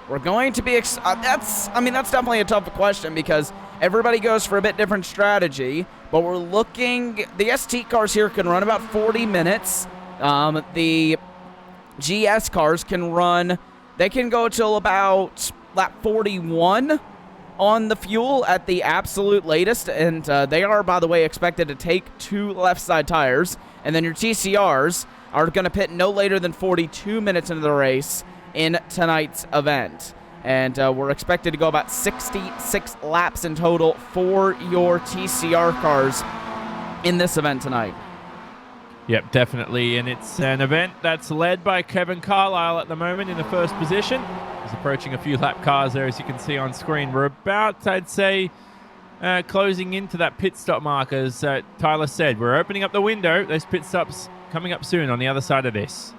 We're going to be that's definitely a tough question, because everybody goes for a bit different strategy, but we're looking, the ST cars here can run about 40 minutes. The GS cars can run, they can go till about lap 41 on the fuel at the absolute latest, and they are, by the way, expected to take 2 left side tires, and then your TCRs are going to pit no later than 42 minutes into the race in tonight's event. And we're expected to go about 66 laps in total for your TCR cars in this event tonight. Yep, definitely. And it's an event that's led by Kevin Carlisle at the moment in the first position. He's approaching a few lap cars there, as you can see on screen. We're about, I'd say, closing into that pit stop mark, as Tyler said. We're opening up the window. Those pit stops coming up soon on the other side of this.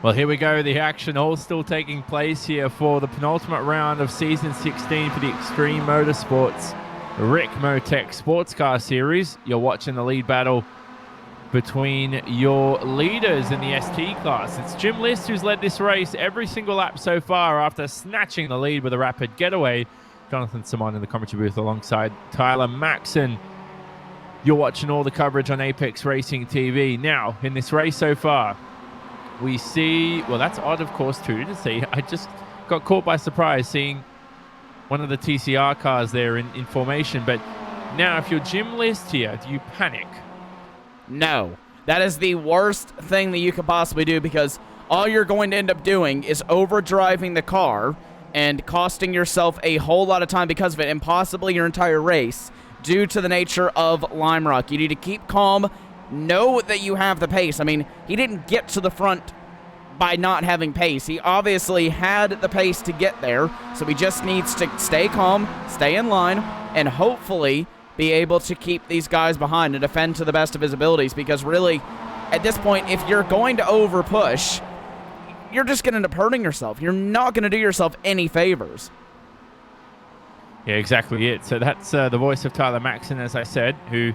Well, here we go. The action all still taking place here for the penultimate round of Season 16 for the Extreme Motorsports Ricmotech Sports Car Series. You're watching the lead battle between your leaders in the ST class. It's Jim List who's led this race every single lap so far after snatching the lead with a rapid getaway. Jonathan Simon in the commentary booth alongside Tyler Maxson. You're watching all the coverage on Apex Racing TV. Now, in this race so far, we see, well, that's odd, of course, too, to see. I just got caught by surprise seeing one of the TCR cars there in formation. But now, if you're Jim List here, do you panic? No. That is the worst thing that you could possibly do, because all you're going to end up doing is overdriving the car and costing yourself a whole lot of time because of it, and possibly your entire race, due to the nature of Lime Rock. You need to keep calm. Know that you have the pace. I mean, he didn't get to the front by not having pace. He obviously had the pace to get there, so he just needs to stay calm, stay in line, and hopefully be able to keep these guys behind and defend to the best of his abilities, because really, at this point, if you're going to over-push, you're just going to end up hurting yourself. You're not going to do yourself any favors. Yeah, exactly it. So that's the voice of Tyler Maxson, as I said, who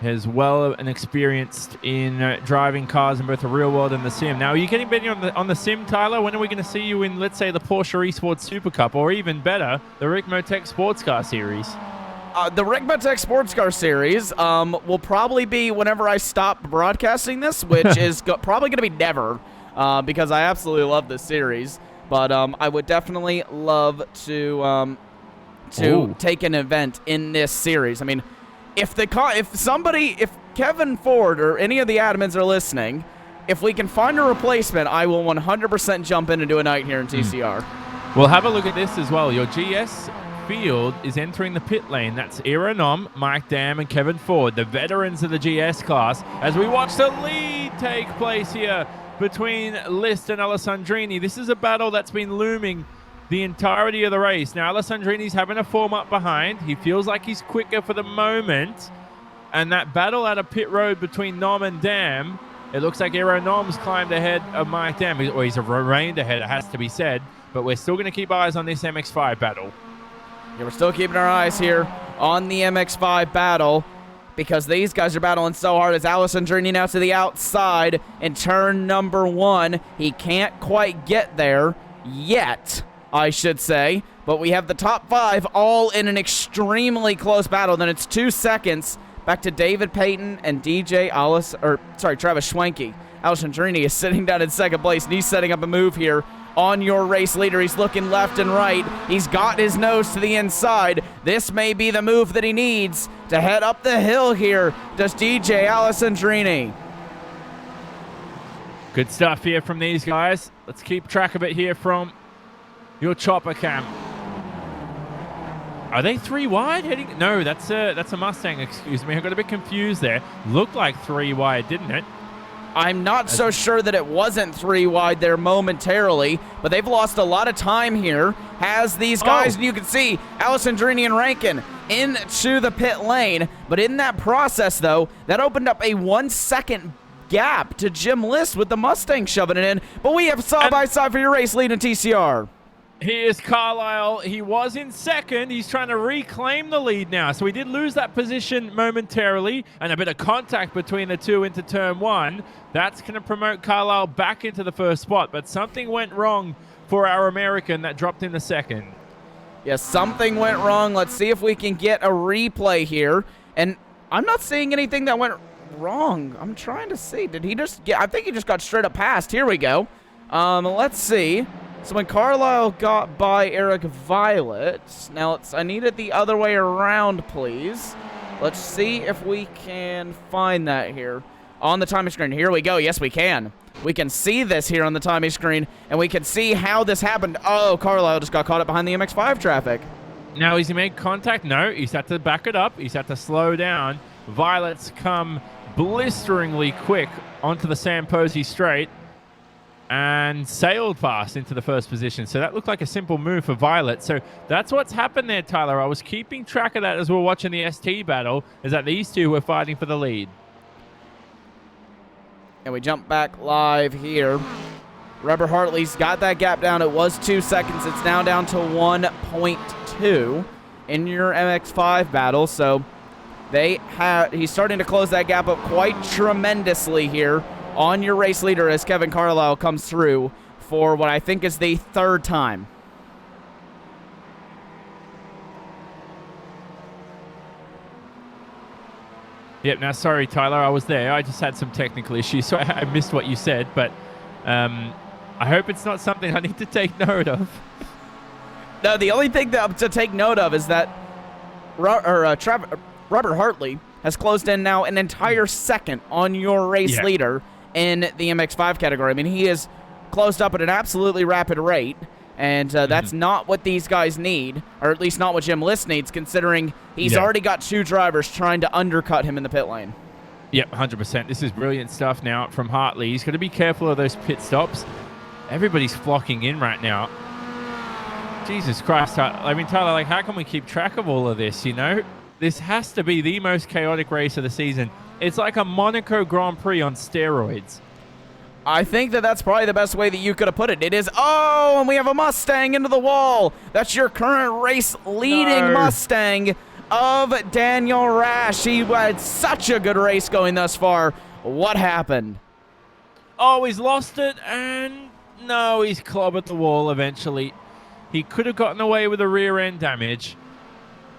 is well and experienced in driving cars in both the real world and the sim. Now, are you getting better on the sim, Tyler? When are we going to see you in, let's say, the Porsche Esports Super Cup, or even better, the Ricmotech Sports Car Series? The Ricmotech Sports Car Series will probably be whenever I stop broadcasting this, which is probably going to be never, because I absolutely love this series. But I would definitely love to take an event in this series. I mean, if Kevin Ford or any of the admins are listening, if we can find a replacement, I will 100% jump in and do a night here in TCR. Well, have a look at this as well. Your GS field is entering the pit lane. That's Ira Nom, Mike Dam, and Kevin Ford, the veterans of the GS class, as we watch the lead take place here between List and Alessandrini. This is a battle that's been looming the entirety of the race. Now, Alessandrini's having a form up behind. He feels like he's quicker for the moment. And that battle at a pit road between Nom and Dam, it looks like Aero Nom's climbed ahead of Mike Dam. Or he's remained ahead, it has to be said. But we're still going to keep eyes on this MX-5 battle. Yeah, we're still keeping our eyes here on the MX-5 battle, because these guys are battling so hard. As Alessandrini now to the outside in turn number 1. He can't quite get there yet, I should say, but we have the top 5 all in an extremely close battle. Then it's 2 seconds back to David Payton and Travis Schwenke. Alessandrini is sitting down in second place, and he's setting up a move here on your race leader. He's looking left and right. He's got his nose to the inside. This may be the move that he needs to head up the hill here. Does DJ Alessandrini? Good stuff here from these guys. Let's keep track of it here from your chopper cam. Are they 3 wide heading? No, that's a Mustang, excuse me. I got a bit confused there. Looked like 3 wide, didn't it? I'm not so sure that it wasn't 3 wide there momentarily, but they've lost a lot of time here as these guys, and you can see Alessandrini and Rankin into the pit lane. But in that process, though, that opened up a 1 second gap to Jim List with the Mustang shoving it in. But we have side-by-side for your race lead in TCR. Here's Carlisle. He was in second. He's trying to reclaim the lead now. So he did lose that position momentarily, and a bit of contact between the two into turn 1. That's going to promote Carlisle back into the first spot. But something went wrong for our American that dropped in the second. Yes, something went wrong. Let's see if we can get a replay here. And I'm not seeing anything that went wrong. I'm trying to see. Did he just get... I think he just got straight up past. Here we go. Let's see. So when Carlisle got by Eric Violet, now I need it the other way around, please. Let's see if we can find that here on the timing screen. Here we go. Yes, we can. We can see this here on the timing screen, and we can see how this happened. Oh, Carlisle just got caught up behind the MX-5 traffic. Now, has he made contact? No, he's had to back it up. He's had to slow down. Violet's come blisteringly quick onto the Sam Posey straight and sailed past into the first position. So that looked like a simple move for Violet. So that's what's happened there, Tyler. I was keeping track of that as we were watching the ST battle, is that these two were fighting for the lead. And we jump back live here Rubber Hartley's got that gap down. It was 2 seconds. It's now down to 1.2 in your MX-5 battle. So he's starting to close that gap up quite tremendously here on your race leader as Kevin Carlisle comes through for what I think is the 3rd time. Yep, now sorry, Tyler, I was there. I just had some technical issues, so I missed what you said, but I hope it's not something I need to take note of. No, the only thing to take note of is that Robert Hartley has closed in now an entire second on your race leader in the MX-5 category. I mean, he is closed up at an absolutely rapid rate, and that's not what these guys need, or at least not what Jim List needs, considering he's already got 2 drivers trying to undercut him in the pit lane. Yep, 100%. This is brilliant stuff now from Hartley. He's got to be careful of those pit stops. Everybody's flocking in right now. Jesus Christ. I mean, Tyler, like, how can we keep track of all of this, you know? This has to be the most chaotic race of the season. It's like a Monaco Grand Prix on steroids. I think that's probably the best way that you could have put it. It is, oh, and we have a Mustang into the wall. That's your current race leading Mustang of Daniel Rash. He had such a good race going thus far. What happened? Oh, he's lost it, and no, he's clobbered the wall eventually. He could have gotten away with a rear end damage.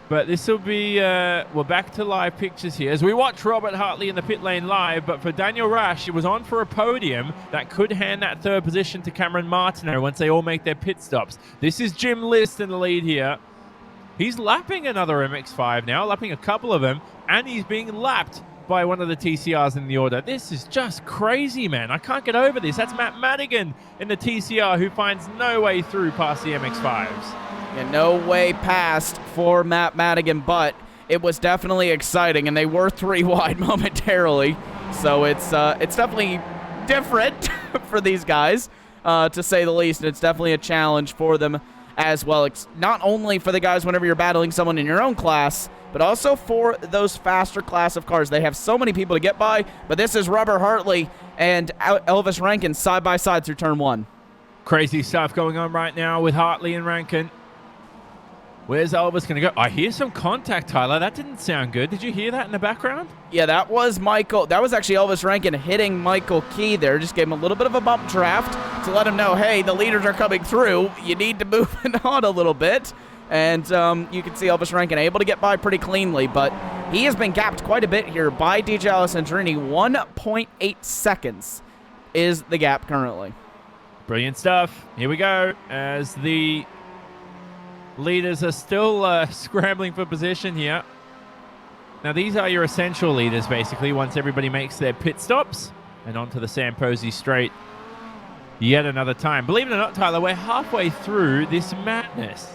But this will be, we're back to live pictures here as we watch Robert Hartley in the pit lane live. But for Daniel Rash, he was on for a podium that could hand that 3rd position to Cameron Martineau once they all make their pit stops. This is Jim List in the lead here. He's lapping another MX-5 now, lapping a couple of them, and he's being lapped by one of the TCRs in the order. This is just crazy, man. I can't get over this. That's Matt Madigan in the TCR who finds no way through past the MX-5s. Yeah, no way past for Matt Madigan, but it was definitely exciting, and they were 3 wide momentarily. So it's definitely different for these guys, to say the least. It's definitely a challenge for them as well. It's not only for the guys whenever you're battling someone in your own class, but also for those faster class of cars. They have so many people to get by, but this is Robert Hartley and Elvis Rankin side by side through turn 1. Crazy stuff going on right now with Hartley and Rankin. Where's Elvis going to go? I hear some contact, Tyler. That didn't sound good. Did you hear that in the background? Yeah, that was Michael. That was actually Elvis Rankin hitting Michael Key there. Just gave him a little bit of a bump draft to let him know, hey, the leaders are coming through. You need to move it on a little bit. And you can see Elvis Rankin able to get by pretty cleanly, but he has been gapped quite a bit here by DJ Alessandrini. 1.8 seconds is the gap currently. Brilliant stuff. Here we go as the leaders are still scrambling for position here. Now, these are your essential leaders, basically, once everybody makes their pit stops and onto the Sam Posey straight yet another time. Believe it or not, Tyler, we're halfway through this madness.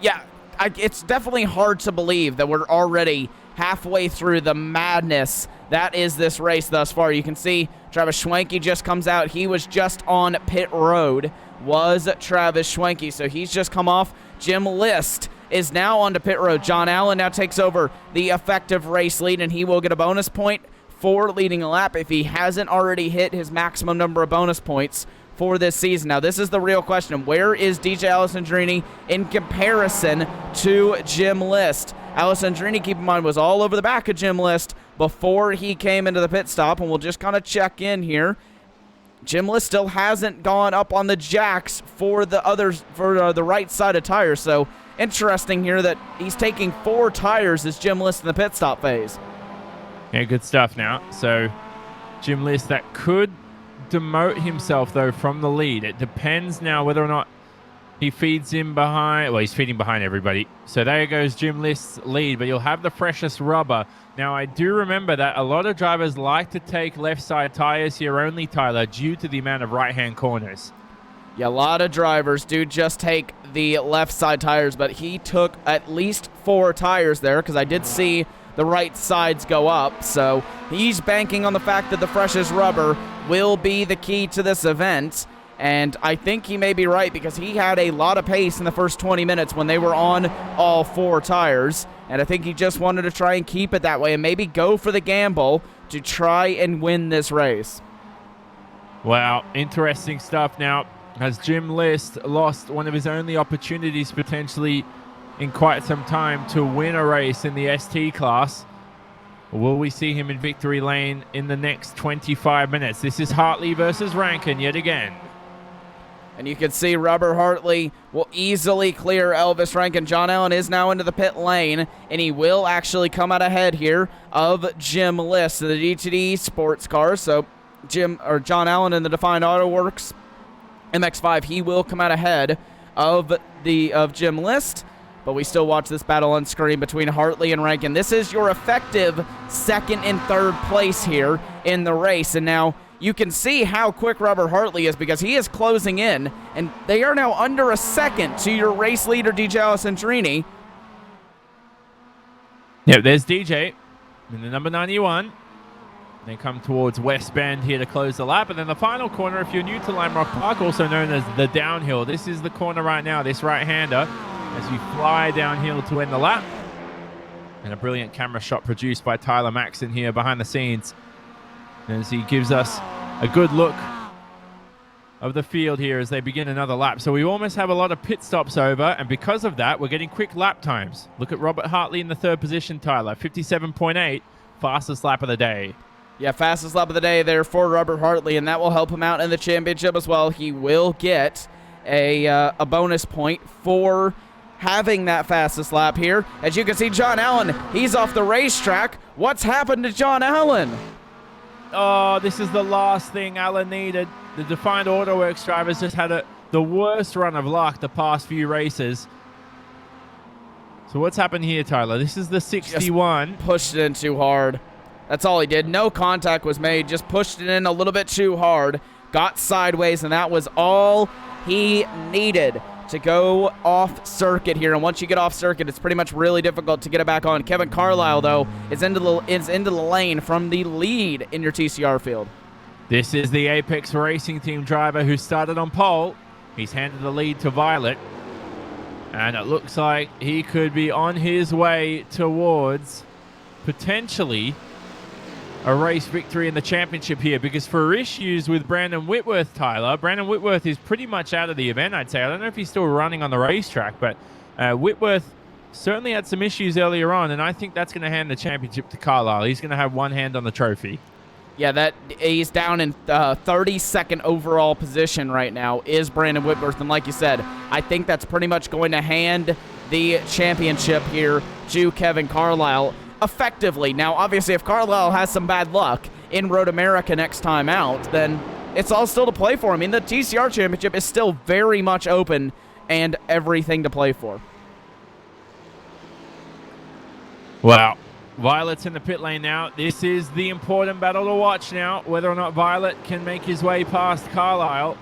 Yeah, it's definitely hard to believe that we're already halfway through the madness that is this race thus far. You can see Travis Schwenke just comes out. He was just on pit road, was Travis Schwenke, so he's just come off. Jim List is now onto pit road. John Allen now takes over the effective race lead, and he will get a bonus point for leading a lap if he hasn't already hit his maximum number of bonus points for this season. Now, this is the real question. Where is DJ Alessandrini in comparison to Jim List? Alessandrini, keep in mind, was all over the back of Jim List before he came into the pit stop, and we'll just kind of check in here. Jim List still hasn't gone up on the jacks for the others, for the right side of tires. So interesting here that he's taking 4 tires as Jim List in the pit stop phase. Yeah, good stuff now. So Jim List, that could demote himself, though, from the lead. It depends now whether or not he feeds in behind. Well, he's feeding behind everybody. So there goes Jim List's lead, but you'll have the freshest rubber. Now, I do remember that a lot of drivers like to take left side tires here only, Tyler, due to the amount of right-hand corners. Yeah, a lot of drivers do just take the left side tires, but he took at least 4 tires there because I did see the right sides go up. So he's banking on the fact that the freshest rubber will be the key to this event. And I think he may be right because he had a lot of pace in the first 20 minutes when they were on all 4 tires. And I think he just wanted to try and keep it that way and maybe go for the gamble to try and win this race. Wow, interesting stuff. Now, has Jim List lost one of his only opportunities potentially in quite some time to win a race in the ST class? Or will we see him in victory lane in the next 25 minutes? This is Hartley versus Rankin yet again. And you can see Robert Hartley will easily clear Elvis Rankin. John Allen is now into the pit lane, and he will actually come out ahead here of Jim List, the DTD sports car. So John Allen in the Defined Auto Works MX-5, he will come out ahead of Jim List. But we still watch this battle on screen between Hartley and Rankin. This is your effective second and third place here in the race. And now you can see how quick Robert Hartley is because he is closing in, and they are now under a second to your race leader, DJ Alessandrini. Yeah, there's DJ in the number 91. They come towards West Bend here to close the lap. And then the final corner, if you're new to Lime Rock Park, also known as the downhill. This is the corner right now, this right-hander, as you fly downhill to end the lap. And a brilliant camera shot produced by Tyler Maxon here behind the scenes, as he gives us a good look of the field here as they begin another lap. So we almost have a lot of pit stops over, and because of that, we're getting quick lap times. Look at Robert Hartley in the third position, Tyler. 57.8, fastest lap of the day. Yeah, fastest lap of the day there for Robert Hartley, and that will help him out in the championship as well. He will get a bonus point for having that fastest lap here. As you can see, John Allen, he's off the racetrack. What's happened to John Allen? Oh, this is the last thing Allen needed. The Defined Auto Works drivers just had the worst run of luck the past few races. So what's happened here, Tyler? This is the 61. Just pushed it in too hard. That's all he did. No contact was made. Just pushed it in a little bit too hard. Got sideways, and that was all he needed to go off circuit here. And once you get off circuit, it's pretty much really difficult to get it back on. Kevin Carlisle, though, is into the lane from the lead in your TCR field. This is the Apex Racing Team driver who started on pole. He's handed the lead to Violet, and it looks like he could be on his way towards potentially a race victory in the championship here, because for issues with Brandon Whitworth, Tyler, Brandon Whitworth is pretty much out of the event, I'd say. I don't know if he's still running on the racetrack, but Whitworth certainly had some issues earlier on, and I think that's going to hand the championship to Carlisle. He's going to have one hand on the trophy. Yeah, he's down in 32nd overall position right now is Brandon Whitworth, and like you said, I think that's pretty much going to hand the championship here to Kevin Carlisle effectively. Now, obviously, if Carlisle has some bad luck in Road America next time out, then it's all still to play for. I mean, the TCR championship is still very much open and everything to play for. Wow. Violet's in the pit lane now. This is the important battle to watch now, whether or not Violet can make his way past Carlisle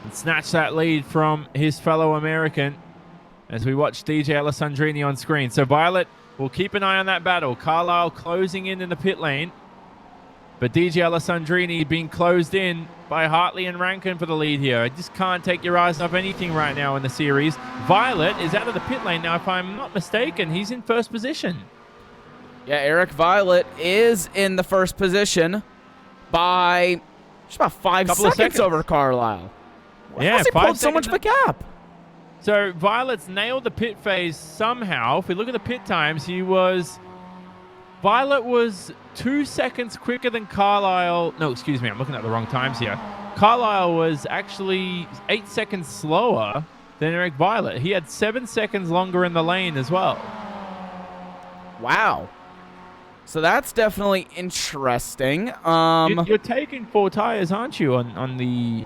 and snatch that lead from his fellow American as we watch DJ Alessandrini on screen. So Violet will keep an eye on that battle. Carlisle closing in the pit lane, but DJ Alessandrini being closed in by Hartley and Rankin for the lead here. I just can't take your eyes off anything right now in the series. Violet is out of the pit lane now, if I'm not mistaken. He's in first position. Yeah, Eric Violet is in the first position by just about 5 seconds over Carlisle. Yeah, he pulled so much of a gap? So Violet's nailed the pit phase somehow. If we look at the pit times, Violet was 2 seconds quicker than Carlisle. No, excuse me, I'm looking at the wrong times here. Carlisle was actually 8 seconds slower than Eric Violet. He had 7 seconds longer in the lane as well. Wow. So that's definitely interesting. You're taking 4 tires, aren't you, on the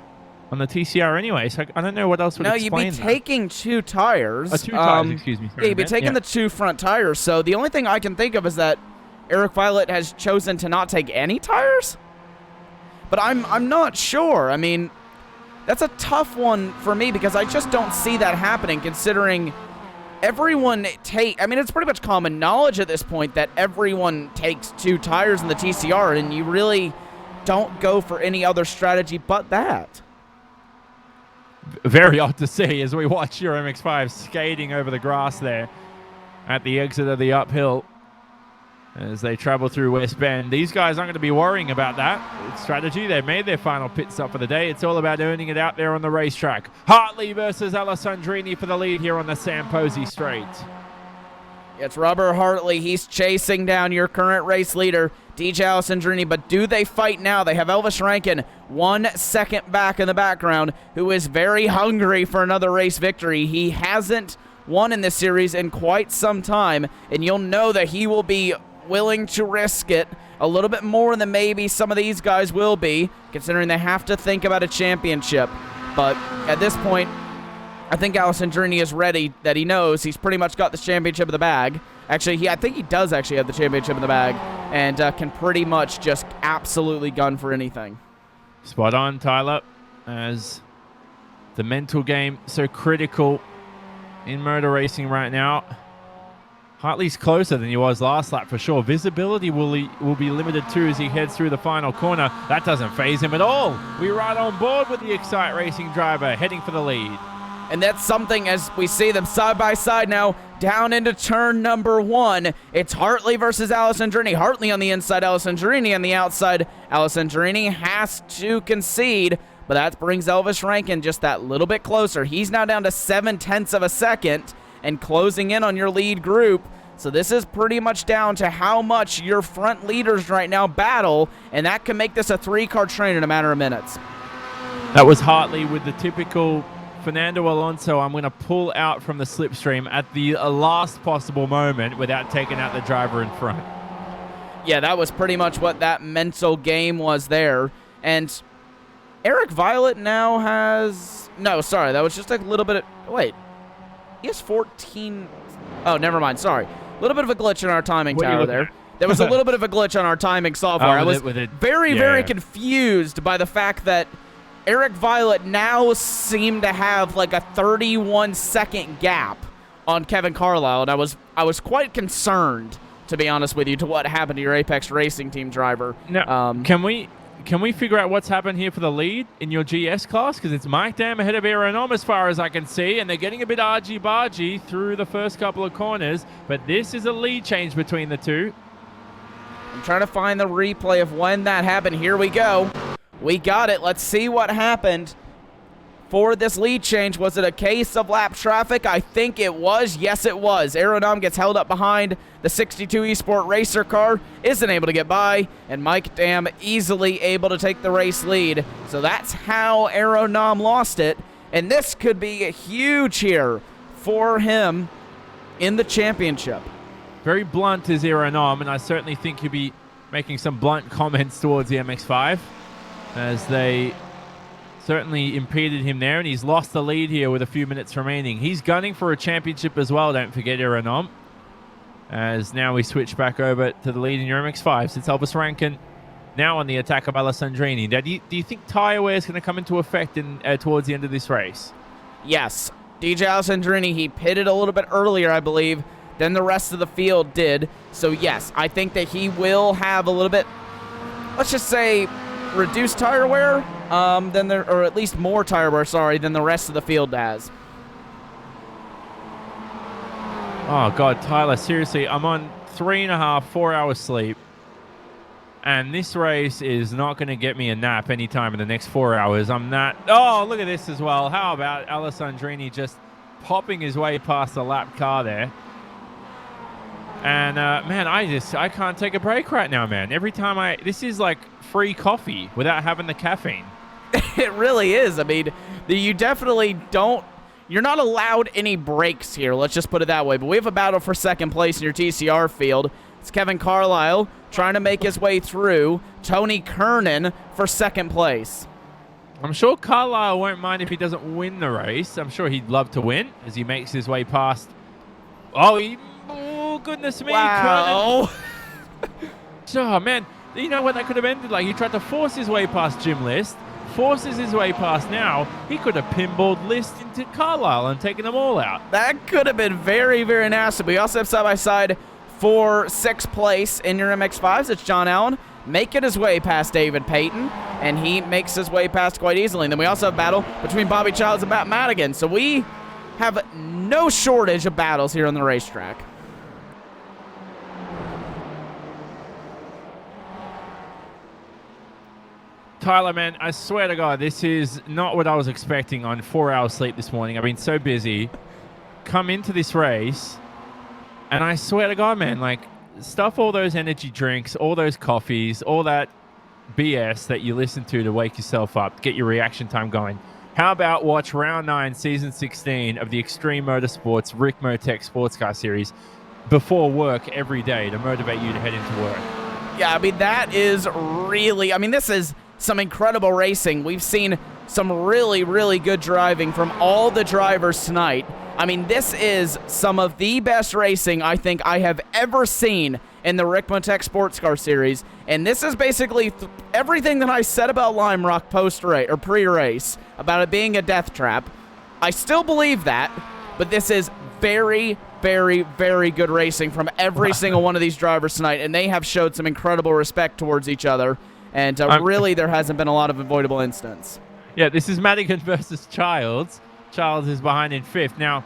TCR anyway? So I don't know what else would explain that. No, you'd be taking 2 tires. 2 tires, excuse me. Yeah, you'd be taking the 2 front tires. So the only thing I can think of is that Eric Violet has chosen to not take any tires. But I'm not sure. I mean, that's a tough one for me because I just don't see that happening, considering everyone I mean, it's pretty much common knowledge at this point that everyone takes 2 tires in the TCR, and you really don't go for any other strategy but that. Very odd to see as we watch your MX-5 skating over the grass there at the exit of the uphill. as they travel through West Bend. These guys aren't going to be worrying about that strategy. They've made their final pit stop for the day. It's all about earning it out there on the racetrack. Hartley versus Alessandrini for the lead here on the Sam Posey Straight. It's Robert Hartley. He's chasing down your current race leader, DJ Alessandrini. But do they fight now? They have Elvis Rankin 1 second back in the background, who is very hungry for another race victory. He hasn't won in this series in quite some time, and you'll know that he will be willing to risk it a little bit more than maybe some of these guys will be, considering they have to think about a championship. But at this point, I think Alessandrini is ready, that he knows he's pretty much got the championship in the bag. Actually, I think he does actually have the championship in the bag, and can pretty much just absolutely gun for anything. Spot on, Tyler, as the mental game so critical in motor racing right now. Hartley's closer than he was last lap for sure. Visibility will be limited too as he heads through the final corner. That doesn't faze him at all. We're right on board with the Excite Racing driver heading for the lead. And that's something as we see them side by side now down into turn number 1. It's Hartley versus Alessandrini. Hartley on the inside, Alessandrini on the outside. Alessandrini has to concede, but that brings Elvis Rankin just that little bit closer. He's now down to 0.7 of a second and closing in on your lead group. So this is pretty much down to how much your front leaders right now battle, and that can make this a 3-car train in a matter of minutes. That was Hartley with the typical Fernando Alonso, I'm going to pull out from the slipstream at the last possible moment without taking out the driver in front. Yeah, that was pretty much what that mental game was there. And Eric Violet now has... No, sorry, that was just a little bit of... Wait. He has 14... Oh, never mind. Sorry. A little bit of a glitch in our timing tower there. There was a little bit of a glitch on our timing software. I was very confused by the fact that Eric Violet now seemed to have like a 31-second gap on Kevin Carlisle, and I was quite concerned, to be honest with you, to what happened to your Apex Racing Team driver. Now, can we figure out what's happened here for the lead in your GS class? Because it's Mike Dam ahead of Aeronom as far as I can see, and they're getting a bit argy-bargy through the first couple of corners, but this is a lead change between the two. I'm trying to find the replay of when that happened. Here we go. We got it. Let's see what happened for this lead change. Was it a case of lap traffic? I think it was. Yes, it was. Aeronom gets held up behind the 62 Esport Racer car, isn't able to get by, and Mike Dam easily able to take the race lead. So that's how Aeronom lost it, and this could be huge here for him in the championship. Very blunt is Aeronom, and I certainly think he'll be making some blunt comments towards the MX-5 as they certainly impeded him there, and he's lost the lead here with a few minutes remaining. He's gunning for a championship as well, don't forget Aeronom, as now we switch back over to the lead in your MX-5 since Elvis Rankin now on the attack of Alessandrini. Now, do you think tyre wear is going to come into effect towards the end of this race? Yes. DJ Alessandrini, he pitted a little bit earlier, I believe, than the rest of the field did. So, yes, I think that he will have a little bit, let's just say, reduced tire wear, or at least more tire wear, than the rest of the field has. Oh, God, Tyler, seriously, I'm on 3.5, 4 hours sleep, and this race is not going to get me a nap anytime in the next 4 hours. I'm not... Oh, look at this as well. How about Alessandrini just popping his way past the lap car there? And, man, I can't take a break right now, man. Every time this is like free coffee without having the caffeine. It really is. I mean, you definitely don't, you're not allowed any breaks here. Let's just put it that way. But we have a battle for second place in your TCR field. It's Kevin Carlisle trying to make his way through. Tony Kernan for second place. I'm sure Carlisle won't mind if he doesn't win the race. I'm sure he'd love to win as he makes his way past. Oh, goodness me. Wow. Oh, man. You know what that could have ended like? He tried to force his way past Jim List, forces his way past now. He could have pinballed List into Carlisle and taken them all out. That could have been very, very nasty. We also have side-by-side for sixth place in your MX-5s. It's John Allen making his way past David Payton, and he makes his way past quite easily. And then we also have a battle between Bobby Childs and Matt Madigan. So we have no shortage of battles here on the racetrack. Tyler, man, I swear to God, this is not what I was expecting on 4 hours sleep this morning. I've been so busy. Come into this race, and I swear to God, man, like, stuff all those energy drinks, all those coffees, all that BS that you listen to wake yourself up, get your reaction time going. How about watch Round 9, Season 16 of the Extreme Motorsports Ricmotech SportsCar Series before work every day to motivate you to head into work. Yeah, I mean, that is really... I mean, this is some incredible racing. We've seen some really, really good driving from all the drivers tonight. I mean, this is some of the best racing I think I have ever seen in the Ricmotech SportsCar Series, and this is basically everything that I said about Lime Rock post-race or pre-race, about it being a death trap. I still believe that, but this is very, very, very good racing from every single one of these drivers tonight, and they have showed some incredible respect towards each other, and really there hasn't been a lot of avoidable incidents. Yeah, this is Madigan versus Childs. Childs is behind in 5th. Now,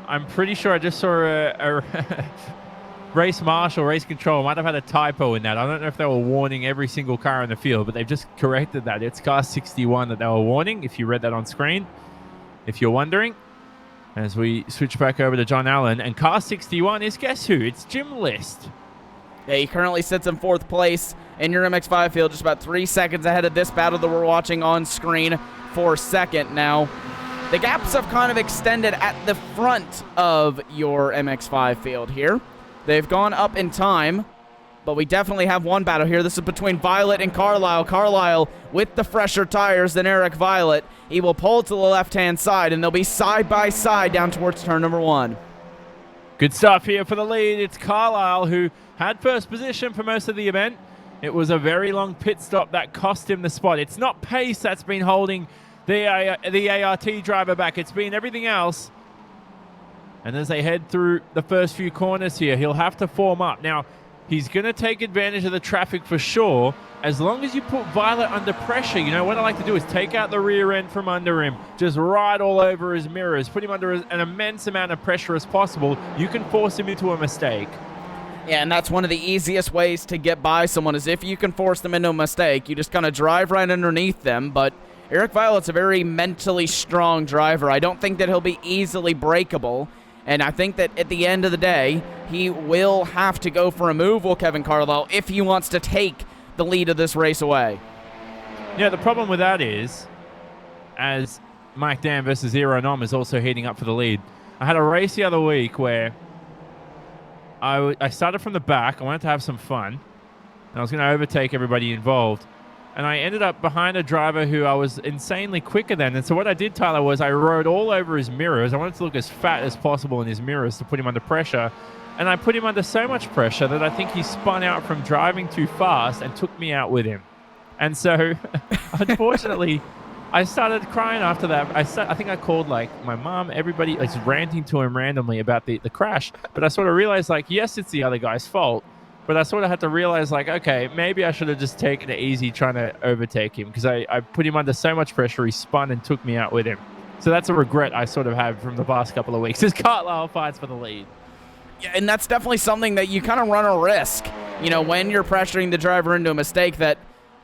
I'm pretty sure I just saw a race marshal, race control might have had a typo in that. I don't know if they were warning every single car in the field, but they've just corrected that. It's car 61 that they were warning, if you read that on screen, if you're wondering. As we switch back over to John Allen, and car 61 is, guess who? It's Jim List. Yeah, he currently sits in 4th place in your MX-5 field, just about 3 seconds ahead of this battle that we're watching on screen for second. Now, the gaps have kind of extended at the front of your MX-5 field here. They've gone up in time, but we definitely have one battle here. This is between Violet and Carlisle. Carlisle with the fresher tires than Eric Violet. He will pull to the left-hand side, and they'll be side by side down towards turn number 1. Good stuff here for the lead. It's Carlisle who had first position for most of the event. It was a very long pit stop that cost him the spot. It's not pace that's been holding the ART driver back. It's been everything else. And as they head through the first few corners here, he'll have to form up. Now, he's going to take advantage of the traffic for sure, as long as you put Violet under pressure. You know, what I like to do is take out the rear end from under him, just ride all over his mirrors, put him under an immense amount of pressure as possible. You can force him into a mistake. Yeah, and that's one of the easiest ways to get by someone, is if you can force them into a mistake. You just kind of drive right underneath them, but Eric Violet's a very mentally strong driver. I don't think that he'll be easily breakable. And I think that at the end of the day, he will have to go for a move with Kevin Carlisle if he wants to take the lead of this race away. Yeah, the problem with that is, as Mike Dan versus Zero Nom is also heating up for the lead, I had a race the other week where I started from the back. I wanted to have some fun, and I was going to overtake everybody involved. And I ended up behind a driver who I was insanely quicker than. And so what I did, Tyler, was I rode all over his mirrors. I wanted to look as fat as possible in his mirrors to put him under pressure. And I put him under so much pressure that I think he spun out from driving too fast and took me out with him. And so, unfortunately, I started crying after that. I think I called, like, my mom, everybody, like, ranting to him randomly about the crash. But I sort of realized, like, yes, it's the other guy's fault. But I sort of had to realize, like, okay, maybe I should have just taken it easy trying to overtake him, because I put him under so much pressure, he spun and took me out with him. So that's a regret I sort of have from the past couple of weeks, as Carlisle fights for the lead. Yeah, and that's definitely something that you kind of run a risk, you know, when you're pressuring the driver into a mistake, that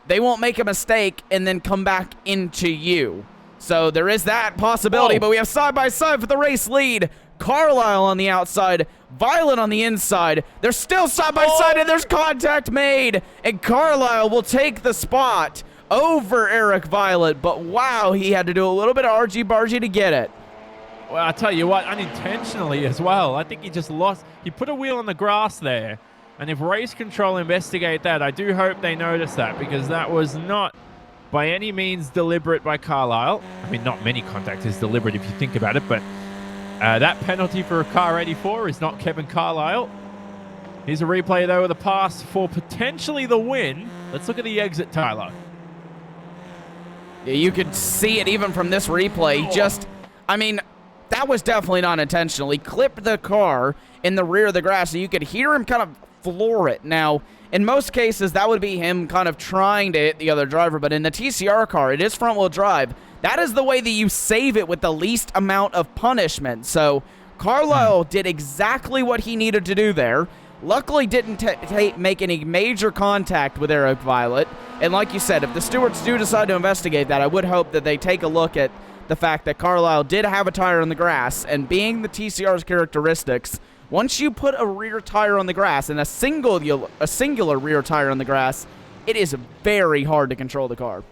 they won't make a mistake and then come back into you. So there is that possibility, but we have side by side for the race lead. Carlisle on the outside, Violet on the inside. They're still side by side, and there's contact made. And Carlisle will take the spot over Eric Violet. But wow, he had to do a little bit of argy-bargy to get it. Well, I'll tell you what, unintentionally as well. I think he just lost. He put a wheel on the grass there. And if race control investigate that, I do hope they notice that, because that was not by any means deliberate by Carlisle. I mean, not many contact is deliberate if you think about it, but that penalty for a car 84 is not Kevin Carlisle. Here's a replay, though, of the pass for potentially the win. Let's look at the exit, Tyler. Yeah, you could see it even from this replay. I mean, that was definitely not intentional. He clipped the car in the rear of the grass, so you could hear him kind of floor it. Now, in most cases, that would be him kind of trying to hit the other driver, but in the TCR car, it is front-wheel drive. That is the way that you save it with the least amount of punishment. So Carlisle did exactly what he needed to do there. Luckily didn't make any major contact with Aero Violet. And like you said, if the stewards do decide to investigate that, I would hope that they take a look at the fact that Carlisle did have a tire on the grass, and being the TCR's characteristics, once you put a rear tire on the grass and a singular rear tire on the grass, it is very hard to control the car.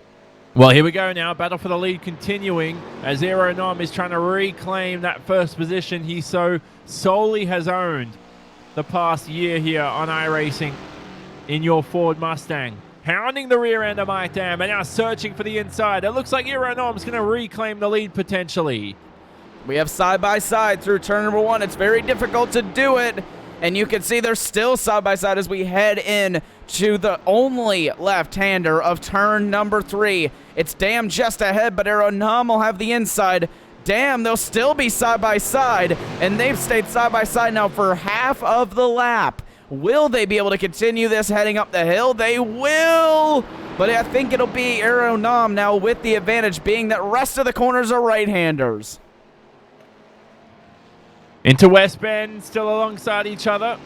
Well, here we go now. Battle for the lead continuing as Aeronom is trying to reclaim that first position he so solely has owned the past year here on iRacing in your Ford Mustang. Hounding the rear end of Mike Dam and now searching for the inside. It looks like Aeronom's going to reclaim the lead potentially. We have side-by-side through turn number 1. It's very difficult to do it. And you can see they're still side-by-side as we head in to the only left-hander of turn number 3. It's Dam just ahead, but Aeronom will have the inside. Dam, they'll still be side-by-side, and they've stayed side-by-side now for half of the lap. Will they be able to continue this heading up the hill? They will! But I think it'll be Aeronom now with the advantage, being that rest of the corners are right-handers. Into West Bend, still alongside each other.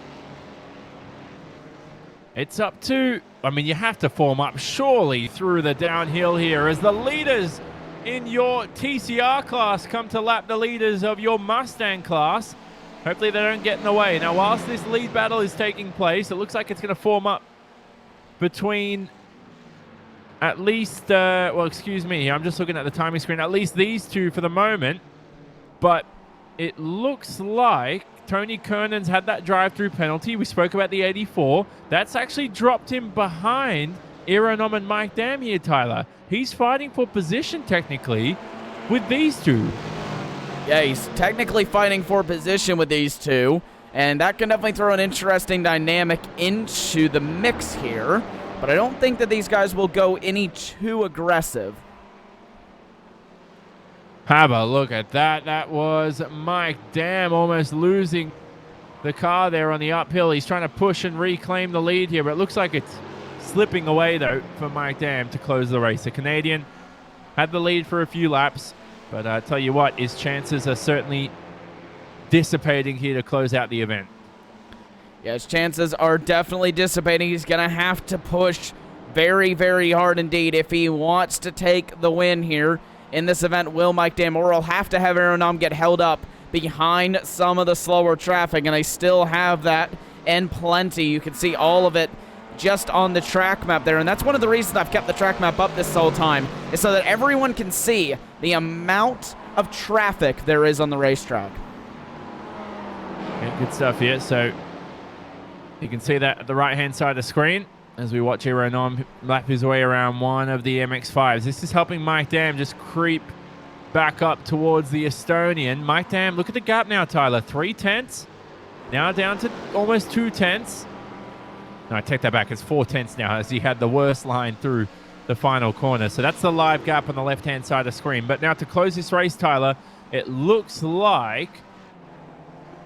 It's up to, you have to form up surely through the downhill here as the leaders in your TCR class come to lap the leaders of your Mustang class. Hopefully they don't get in the way. Now, whilst this lead battle is taking place, it looks like it's going to form up between at least, I'm just looking at the timing screen, at least these two for the moment. But it looks like Tony Kernan's had that drive-through penalty. We spoke about the 84. That's actually dropped him behind Aeronom and Mike Dam here, Tyler. He's fighting for position, technically, with these two. Yeah, he's technically fighting for position with these two, and that can definitely throw an interesting dynamic into the mix here, but I don't think that these guys will go any too aggressive. Have a look at that. That was Mike Dam almost losing the car there on the uphill. He's trying to push and reclaim the lead here, but it looks like it's slipping away, though, for Mike Dam to close the race. The Canadian had the lead for a few laps, but I tell you what, his chances are certainly dissipating here to close out the event. Yeah, his chances are definitely dissipating. He's going to have to push very, very hard indeed if he wants to take the win here in this event. Will Mike Dam, or he'll have to have Aeronom get held up behind some of the slower traffic, and they still have that in plenty. You can see all of it just on the track map there, and that's one of the reasons I've kept the track map up this whole time, is so that everyone can see the amount of traffic there is on the racetrack. Yeah, good stuff here. So you can see that at the right-hand side of the screen as we watch Aeronom lap his way around one of the MX-5s. This is helping Mike Dam just creep back up towards the Estonian. Mike Dam, look at the gap now, Tyler. 3 tenths. Now down to almost 2 tenths. No, I take that back. It's 4 tenths now as he had the worst line through the final corner. So that's the live gap on the left-hand side of the screen. But now to close this race, Tyler, it looks like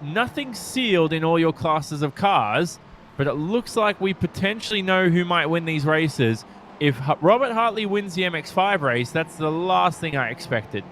nothing sealed in all your classes of cars, but it looks like we potentially know who might win these races. If Robert Hartley wins the MX-5 race, that's the last thing I expected.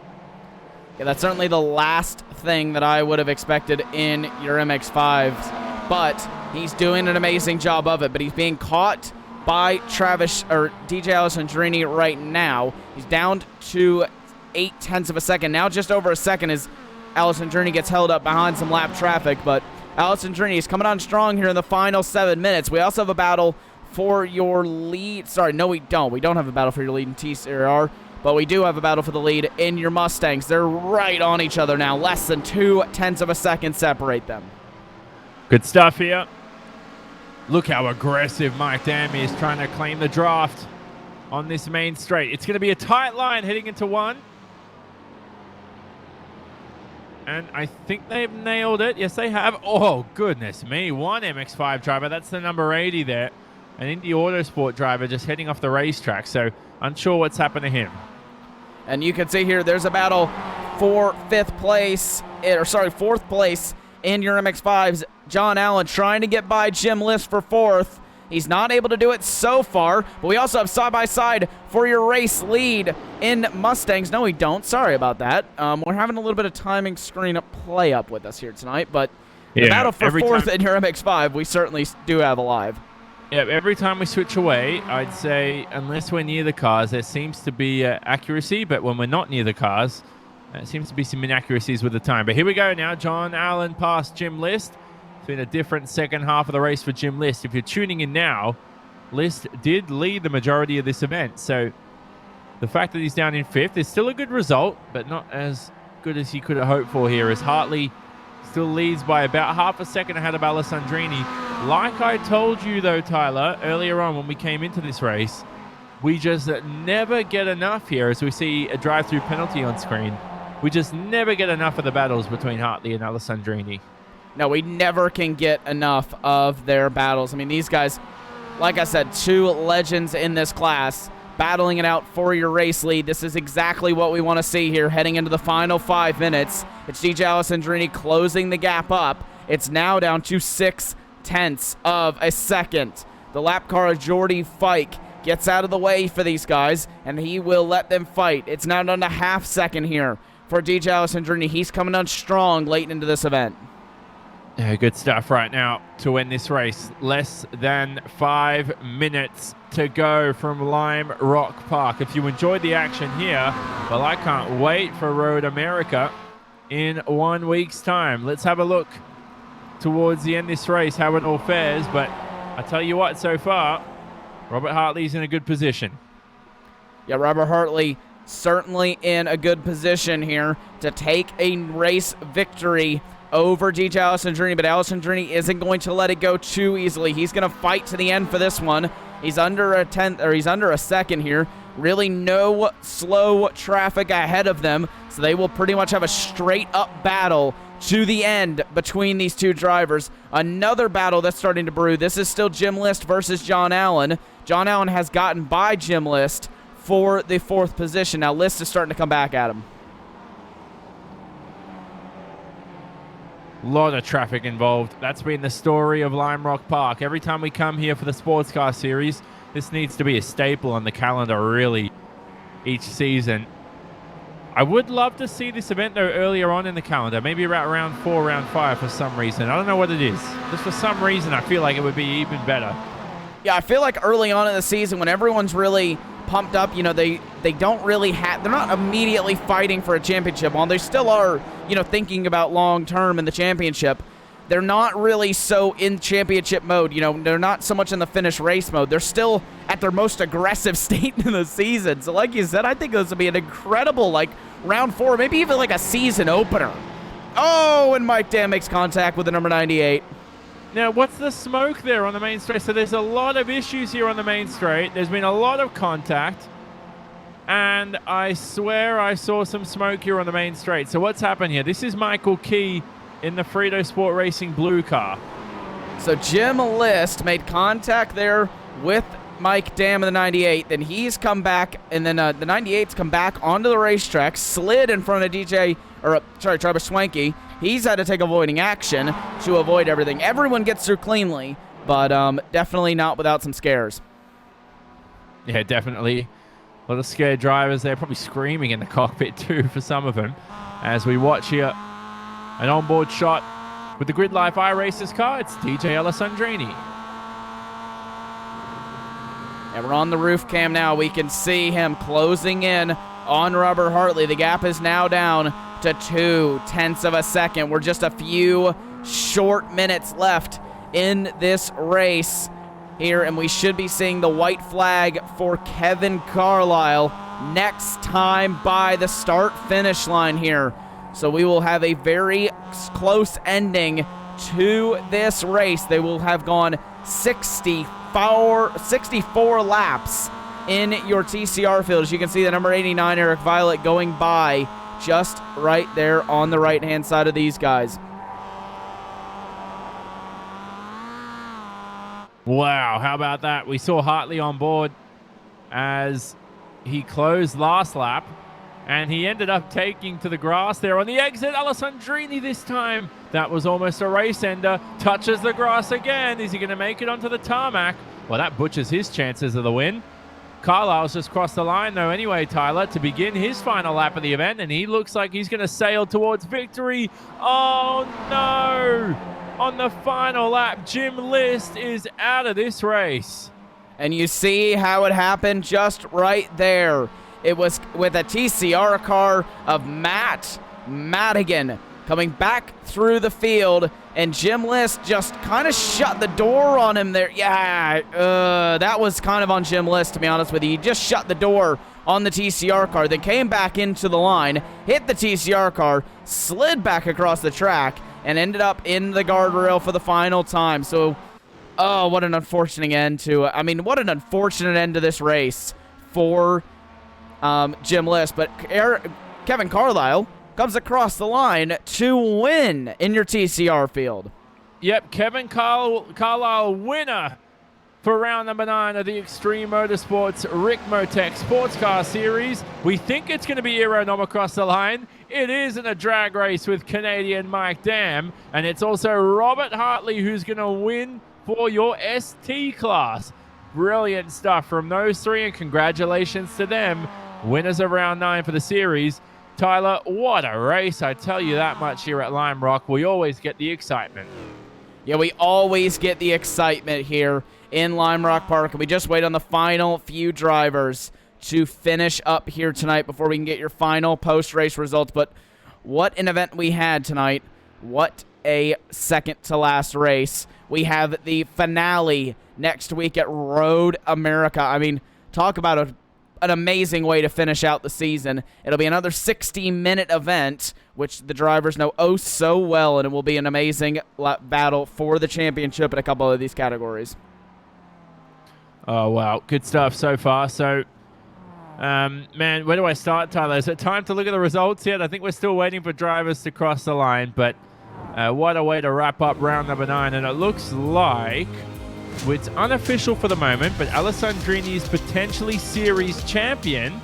Yeah, that's certainly the last thing that I would have expected in your MX-5s, but he's doing an amazing job of it. But he's being caught by DJ Alessandrini right now. He's down to 8 tenths of a second. Now just over a second as Alessandrini gets held up behind some lap traffic, but Alessandrini is coming on strong here in the final 7 minutes. We also have a battle for your lead. Sorry, no, we don't. We don't have a battle for your lead in TCR, but we do have a battle for the lead in your Mustangs. They're right on each other now. Less than 2 tenths of a second separate them. Good stuff here. Look how aggressive Mike Dam is trying to claim the draft on this main straight. It's going to be a tight line heading into one. And I think they've nailed it. Yes, they have. Oh, goodness me. One MX-5 driver. That's the number 80 there. An Indy Autosport driver just heading off the racetrack. So unsure what's happened to him. And you can see here there's a battle for fourth place in your MX-5s. John Allen trying to get by Jim List for 4th. He's not able to do it so far, but we also have side-by-side for your race lead in Mustangs. No, we don't. Sorry about that. We're having a little bit of timing screen play up with us here tonight, but The battle for every fourth time, in your MX-5, we certainly do have alive. yeah, every time we switch away, I'd say, unless we're near the cars, there seems to be accuracy, but when we're not near the cars, there seems to be some inaccuracies with the time. But here we go now. John Allen past Jim List. It's been a different second half of the race for Jim List. If you're tuning in now, List did lead the majority of this event. So the fact that he's down in fifth is still a good result, but not as good as he could have hoped for here, as Hartley still leads by about half a second ahead of Alessandrini. Like I told you, though, Tyler, earlier on when we came into this race, we just never get enough here, as we see a drive-through penalty on screen. We just never get enough of the battles between Hartley and Alessandrini. No, we never can get enough of their battles. I mean, these guys, like I said, two legends in this class, battling it out for your race lead. This is exactly what we want to see here heading into the final 5 minutes. It's DJ Alessandrini closing the gap up. It's now down to 0.6 of a second. The lap car of Jordy Fike gets out of the way for these guys, and he will let them fight. It's now down to half second here for DJ Alessandrini. He's coming on strong late into this event. Yeah, good stuff right now to win this race. Less than 5 minutes to go from Lime Rock Park. If you enjoyed the action here, well, I can't wait for Road America in 1 week's time. Let's have a look towards the end of this race, how it all fares. But I tell you what, so far, Robert Hartley's in a good position. Yeah, Robert Hartley certainly in a good position here to take a race victory over DJ Alessandrini, but Alessandrini isn't going to let it go too easily. He's going to fight to the end for this one. He's under a tenth, or he's under a second here. Really no slow traffic ahead of them, so they will pretty much have a straight up battle to the end between these two drivers. Another battle that's starting to brew. This is still Jim List versus John Allen. John Allen has gotten by Jim List for the fourth position. Now List is starting to come back at him. Lot of traffic involved. That's been the story of Lime Rock Park. Every time we come here for the Sports Car Series, this needs to be a staple on the calendar, really, each season. I would love to see this event, though, earlier on in the calendar, maybe around round 4, round 5 for some reason. I don't know what it is. Just for some reason, I feel like it would be even better. Yeah, I feel like early on in the season when everyone's really pumped up, you know, they don't really have, they're not immediately fighting for a championship. While they still are, you know, thinking about long term in the championship, they're not really so in championship mode. You know, they're not so much in the finish race mode. They're still at their most aggressive state in the season. So like you said, I think this will be an incredible, like, round 4, maybe even like a season opener. Oh, and Mike Dam makes contact with the number 98. Now, what's the smoke there on the main straight? So there's a lot of issues here on the main straight. There's been a lot of contact. And I swear I saw some smoke here on the main straight. So what's happened here? This is Michael Key in the Frito Sport Racing blue car. So Jim List made contact there with Mike Dam in the 98. Then he's come back, and then the 98's come back onto the racetrack, slid in front of Travis Swanky. He's had to take avoiding action to avoid everything. Everyone gets through cleanly, but definitely not without some scares. Yeah, definitely. A lot of scared drivers there, probably screaming in the cockpit too for some of them. As we watch here, an onboard shot with the Grid Life iRacers car. It's DJ Alessandrini. And we're on the roof cam now. We can see him closing in on Robert Hartley. The gap is now down to 0.2 of a second. We're just a few short minutes left in this race here, and we should be seeing the white flag for Kevin Carlisle next time by the start-finish line here. So we will have a very close ending to this race. They will have gone 64 laps in your TCR field. As you can see, the number 89, Eric Violet, going by just right there on the right-hand side of these guys. Wow, how about that? We saw Hartley on board as he closed last lap, and he ended up taking to the grass there on the exit. Alessandrini this time. That was almost a race ender. Touches the grass again. Is he going to make it onto the tarmac? Well, that butchers his chances of the win. Carlisle's just crossed the line, though, anyway, Tyler, to begin his final lap of the event, and he looks like he's going to sail towards victory. Oh, no! on the final lap. Jim List is out of this race. And you see how it happened just right there. It was with a TCR car of Matt Madigan coming back through the field, and Jim List just kind of shut the door on him there. Yeah, that was kind of on Jim List, to be honest with you. He just shut the door on the TCR car, then came back into the line, hit the TCR car, slid back across the track, and ended up in the guardrail for the final time. So, oh, what an unfortunate end to, what an unfortunate end to this race for Jim List. But Kevin Carlisle comes across the line to win in your TCR field. Yep, Kevin Carlisle, winner for round number 9 of the Extreme Motorsports Ricmotech SportsCar Series. We think it's going to be Aeronom across the line. It is in a drag race with Canadian Mike Dam, and it's also Robert Hartley who's going to win for your ST class. Brilliant stuff from those three, and congratulations to them. Winners of round 9 for the series. Tyler, what a race. I tell you that much here at Lime Rock. We always get the excitement. Yeah, we always get the excitement here in Lime Rock Park, and we just wait on the final few drivers to finish up here tonight before we can get your final post-race results. But what an event we had tonight. What a second-to-last race. We have the finale next week at Road America. Talk about an amazing way to finish out the season. It'll be another 60-minute event, which the drivers know oh so well, and it will be an amazing battle for the championship in a couple of these categories. Oh, wow. Good stuff so far. So, man, where do I start, Tyler? Is it time to look at the results yet? I think we're still waiting for drivers to cross the line, but what a way to wrap up round number 9. And it looks like it's unofficial for the moment, but Alessandrini is potentially series champion.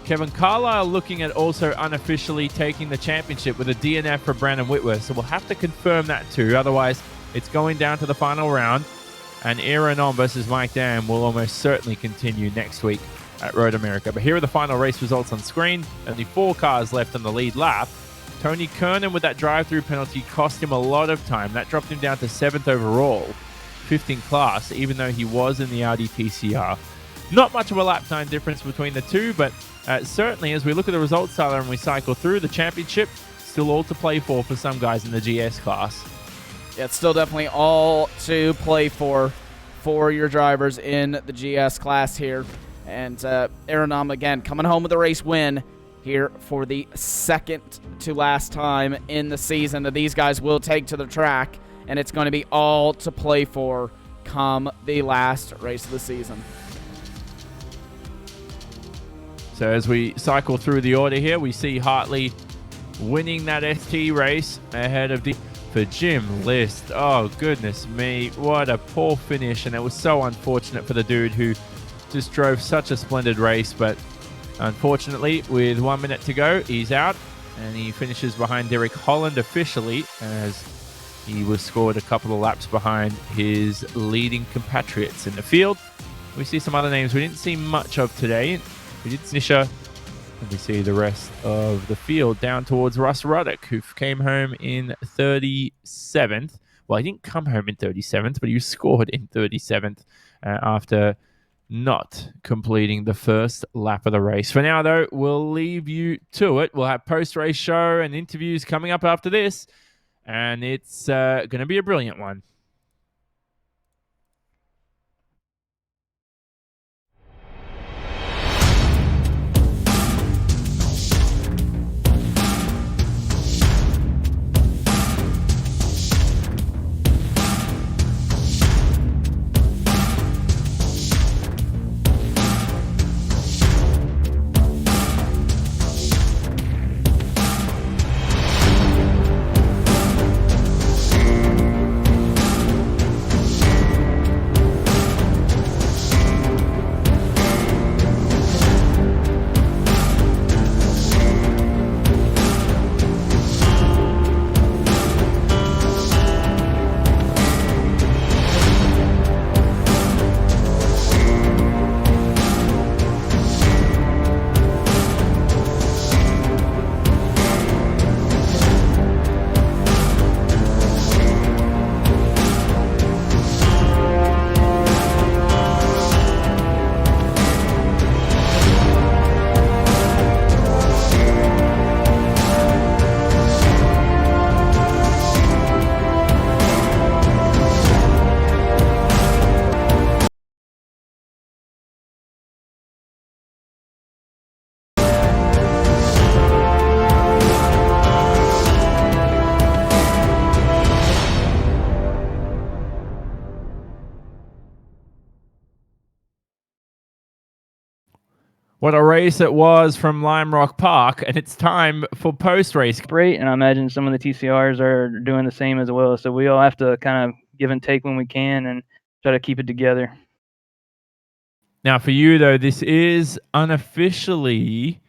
Kevin Carlisle looking at also unofficially taking the championship with a DNF for Brandon Whitworth. So we'll have to confirm that too. Otherwise, it's going down to the final round. And Aeronom versus Mike Dam will almost certainly continue next week at Road America. But here are the final race results on screen. Only 4 cars left on the lead lap. Tony Kernan with that drive-through penalty cost him a lot of time. That dropped him down to 7th overall, 5th in class, even though he was in the Audi TCR. Not much of a lap time difference between the two, but certainly as we look at the results, Tyler, and we cycle through the championship, still all to play for some guys in the GS class. Yeah, it's still definitely all to play for your drivers in the GS class here. And Aeronom, again, coming home with a race win here for the second to last time in the season that these guys will take to the track. And it's going to be all to play for come the last race of the season. So as we cycle through the order here, we see Hartley winning that ST race ahead of for Jim List. Oh, goodness me. What a poor finish. And it was so unfortunate for the dude who just drove such a splendid race. But unfortunately, with 1 minute to go, he's out. And he finishes behind Derek Holland officially, as he was scored a couple of laps behind his leading compatriots in the field. We see some other names we didn't see much of today. We did Snisha. And we see the rest of the field down towards Russ Ruddock, who came home in 37th. Well, he didn't come home in 37th, but he was scored in 37th after not completing the first lap of the race. For now, though, we'll leave you to it. We'll have post-race show and interviews coming up after this, and it's going to be a brilliant one. What a race it was from Lime Rock Park, and it's time for post-race. Great, and I imagine some of the TCRs are doing the same as well. So we all have to kind of give and take when we can and try to keep it together. Now, for you, though, this is unofficially,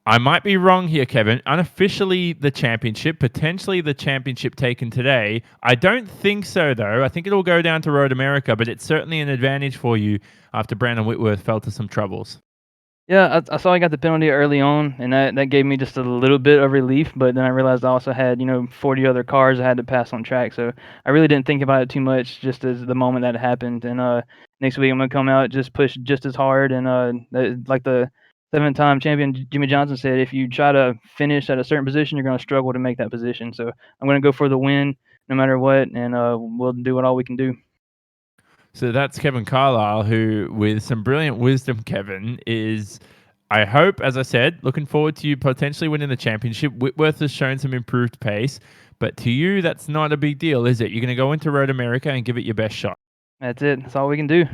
I might be wrong here, Kevin, unofficially the championship, potentially the championship taken today. I don't think so, though. I think it'll go down to Road America, but it's certainly an advantage for you after Brandon Whitworth fell to some troubles. Yeah, I saw I got the penalty early on, and that gave me just a little bit of relief. But then I realized I also had 40 other cars I had to pass on track, so I really didn't think about it too much just as the moment that it happened. And next week I'm gonna come out just push just as hard, and like the 7-time champion Jimmy Johnson said, if you try to finish at a certain position, you're gonna struggle to make that position. So I'm gonna go for the win no matter what, and we'll do all we can do. So that's Kevin Carlisle, who, with some brilliant wisdom, Kevin, is, I hope, as I said, looking forward to you potentially winning the championship. Whitworth has shown some improved pace, but to you, that's not a big deal, is it? You're going to go into Road America and give it your best shot. That's it. That's all we can do.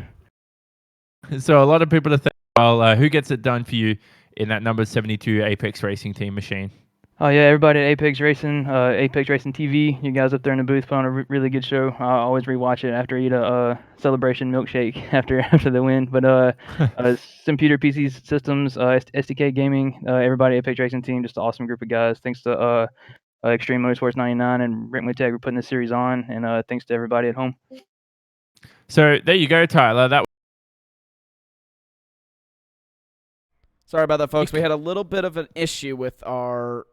So a lot of people are thinking, well, who gets it done for you in that number 72 Apex Racing Team machine? Oh yeah, everybody at Apex Racing TV. You guys up there in the booth put on a really good show. I always rewatch it after I eat a celebration milkshake after the win. But Computer PC Systems, SDK Gaming, everybody at Apex Racing Team, just an awesome group of guys. Thanks to Extreme Motorsports 99 and Ricmotech for putting this series on, and thanks to everybody at home. So there you go, Tyler. That. Sorry about that, folks. We had a little bit of an issue with our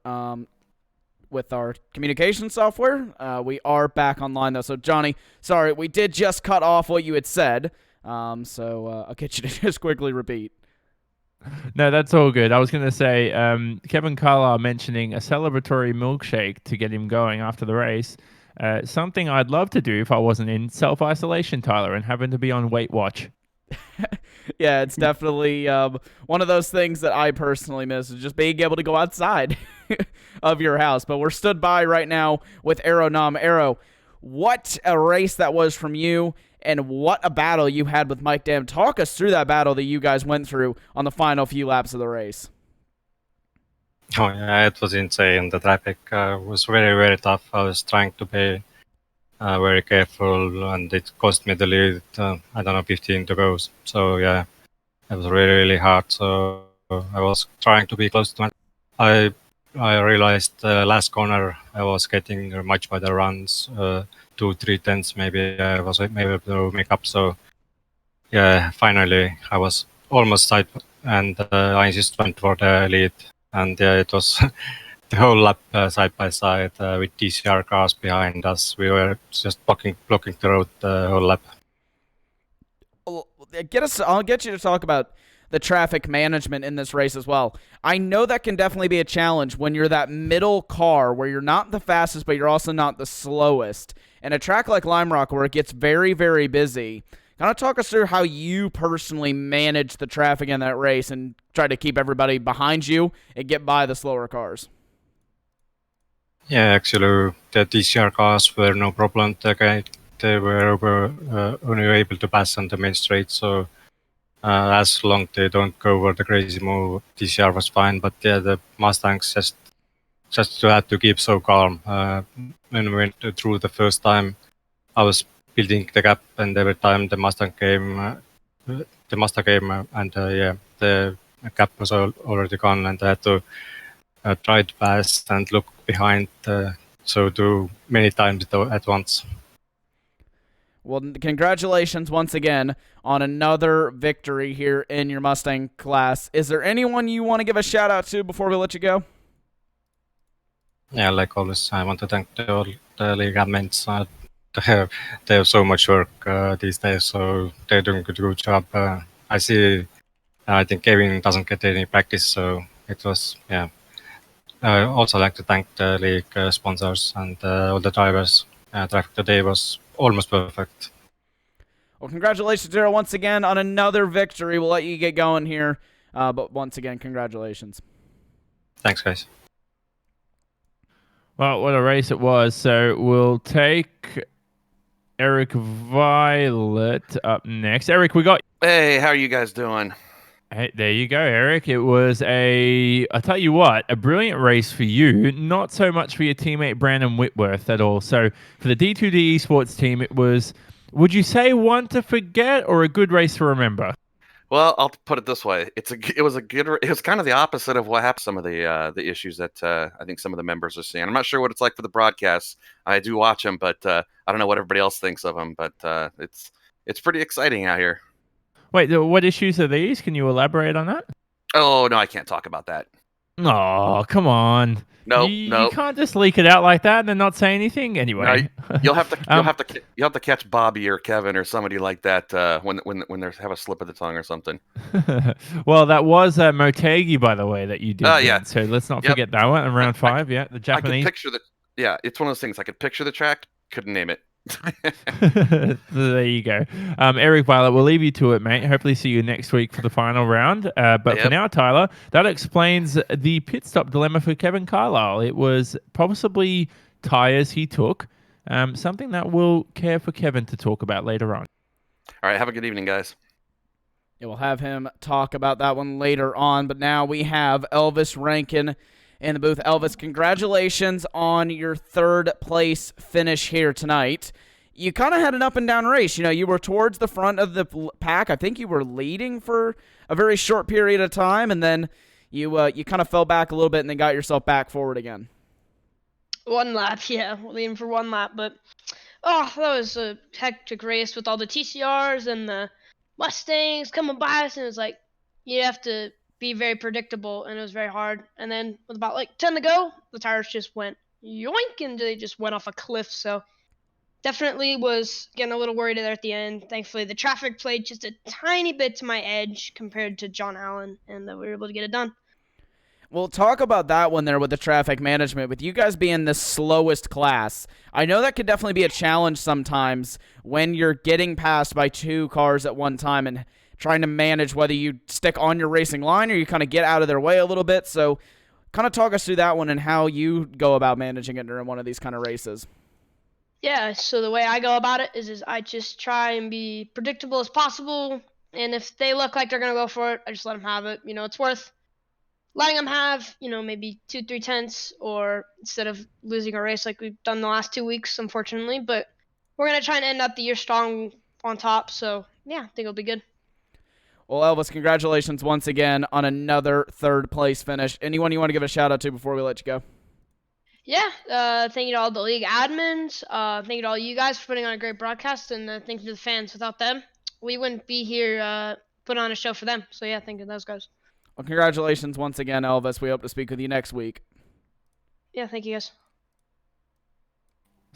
communication software. We are back online, though. So, Johnny, sorry, we did just cut off what you had said. So I'll get you to just quickly repeat. No, that's all good. I was going to say, Kevin Carlisle mentioning a celebratory milkshake to get him going after the race. Something I'd love to do if I wasn't in self-isolation, Tyler, and having to be on Weight Watch. Yeah, it's definitely one of those things that I personally miss, is just being able to go outside of your house. But we're stood by right now with Arrow Nam. Arrow, what a race that was from you, and what a battle you had with Mike Dam. Talk us through that battle that you guys went through on the final few laps of the race. Oh, yeah, it was insane. The traffic was very, very tough. I was trying to be very careful, and it cost me the lead, 15 to go. So, yeah, it was really, really hard. So I was trying to be close to my... I realized last corner I was getting much better runs, 2-3 tenths maybe I was able to make up. So, yeah, finally I was almost side, and I just went for the lead. And yeah, it was the whole lap side by side with TCR cars behind us. We were just blocking the road the whole lap. I'll get you to talk about the traffic management in this race as well. I know that can definitely be a challenge when you're that middle car where you're not the fastest, but you're also not the slowest. And a track like Lime Rock where it gets very, very busy, kind of talk us through how you personally manage the traffic in that race and try to keep everybody behind you and get by the slower cars. Yeah, actually, the TCR cars were no problem. They were only able to pass on the main straight, so as long they don't go over the crazy move, TCR was fine. But yeah, the Mustangs just had to keep so calm. When we went through the first time, I was building the gap, and every time the Mustang came, and yeah, the gap was already gone, and I had to try to pass and look behind, so do many times at once. Well, congratulations once again on another victory here in your Mustang class. Is there anyone you want to give a shout out to before we let you go? Yeah, like always, I want to thank all the league admins. They have so much work these days, so they're doing a good job. I think Kevin doesn't get any practice, so it was, yeah. I also like to thank the league sponsors and all the drivers. Traffic today was almost perfect. Well, congratulations, Daryl, once again on another victory. We'll let you get going here, but once again, congratulations. Thanks, guys. Well, what a race it was. So we'll take Eric Violet up next. Eric, we got... Hey, how are you guys doing? Hey, there you go, Eric. It was I tell you what, a brilliant race for you. Not so much for your teammate Brandon Whitworth at all. So for the D2D Esports team, it was, would you say one to forget or a good race to remember? Well, I'll put it this way: it was kind of the opposite of what happened. Some of the issues that I think some of the members are seeing. I'm not sure what it's like for the broadcasts. I do watch them, but I don't know what everybody else thinks of them. But it's pretty exciting out here. Wait, what issues are these? Can you elaborate on that? Oh no, I can't talk about that. Oh, come on. No, You can't just leak it out like that and then not say anything anyway. No, you'll have to catch Bobby or Kevin or somebody like that when they have a slip of the tongue or something. Well, that was Motegi, by the way, that you did. Yeah. So let's not forget that one in round 5. Yeah, the Japanese. I could picture it's one of those things. I could picture the track, couldn't name it. There you go. Eric Violet, we'll leave you to it, mate. Hopefully see you next week for the final round. But for now, Tyler, that explains the pit stop dilemma for Kevin Carlisle. It was possibly tires he took, something that we'll care for Kevin to talk about later on. All right, have a good evening, guys. Yeah, we'll have him talk about that one later on, but now we have Elvis Rankin in the booth. Elvis, congratulations on your 3rd place finish here tonight. You kind of had an up and down race. You were towards the front of the pack. I think you were leading for a very short period of time, and then you kind of fell back a little bit and then got yourself back forward again. One lap, yeah, leading for 1 lap, but that was a hectic race with all the TCRs and the Mustangs coming by us, and it was like you have to be very predictable, and it was very hard. And then with about 10 to go, the tires just went yoink, and they just went off a cliff. So definitely was getting a little worried there at the end. Thankfully, the traffic played just a tiny bit to my edge compared to John Allen, and we were able to get it done. Well, talk about that one there with the traffic management. With you guys being the slowest class, I know that could definitely be a challenge sometimes when you're getting passed by 2 cars at one time and trying to manage whether you stick on your racing line or you kind of get out of their way a little bit. So kind of talk us through that one and how you go about managing it during one of these kind of races. Yeah, so the way I go about it is I just try and be predictable as possible. And if they look like they're going to go for it, I just let them have it. It's worth letting them have, maybe 2-3 tenths, or instead of losing a race like we've done the last 2 weeks, unfortunately. But we're going to try and end up the year strong on top. So, yeah, I think it'll be good. Well, Elvis, congratulations once again on another 3rd place finish. Anyone you want to give a shout out to before we let you go? Yeah, thank you to all the league admins. Thank you to all you guys for putting on a great broadcast, and thank you to the fans. Without them, we wouldn't be here putting on a show for them. So, yeah, thank you to those guys. Well, congratulations once again, Elvis. We hope to speak with you next week. Yeah, thank you guys.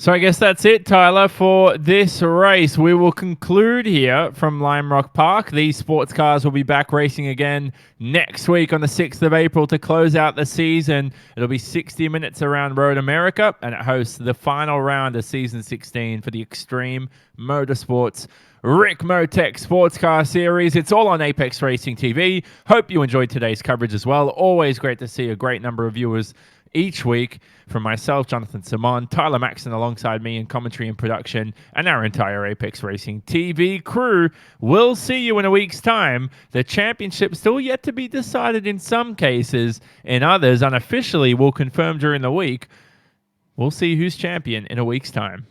So I guess that's it, Tyler, for this race. We will conclude here from Lime Rock Park. These sports cars will be back racing again next week on the 6th of April to close out the season. It'll be 60 minutes around Road America, and it hosts the final round of Season 16 for the Extreme Motorsports Ricmotech Sports Car Series. It's all on Apex Racing TV. Hope you enjoyed today's coverage as well. Always great to see a great number of viewers each week. From myself, Jonathan Simon, Tyler Maxson alongside me in commentary and production, and our entire Apex Racing TV crew. We'll see you in a week's time. The championship still yet to be decided in some cases. In others, unofficially, we'll confirm during the week. We'll see who's champion in a week's time.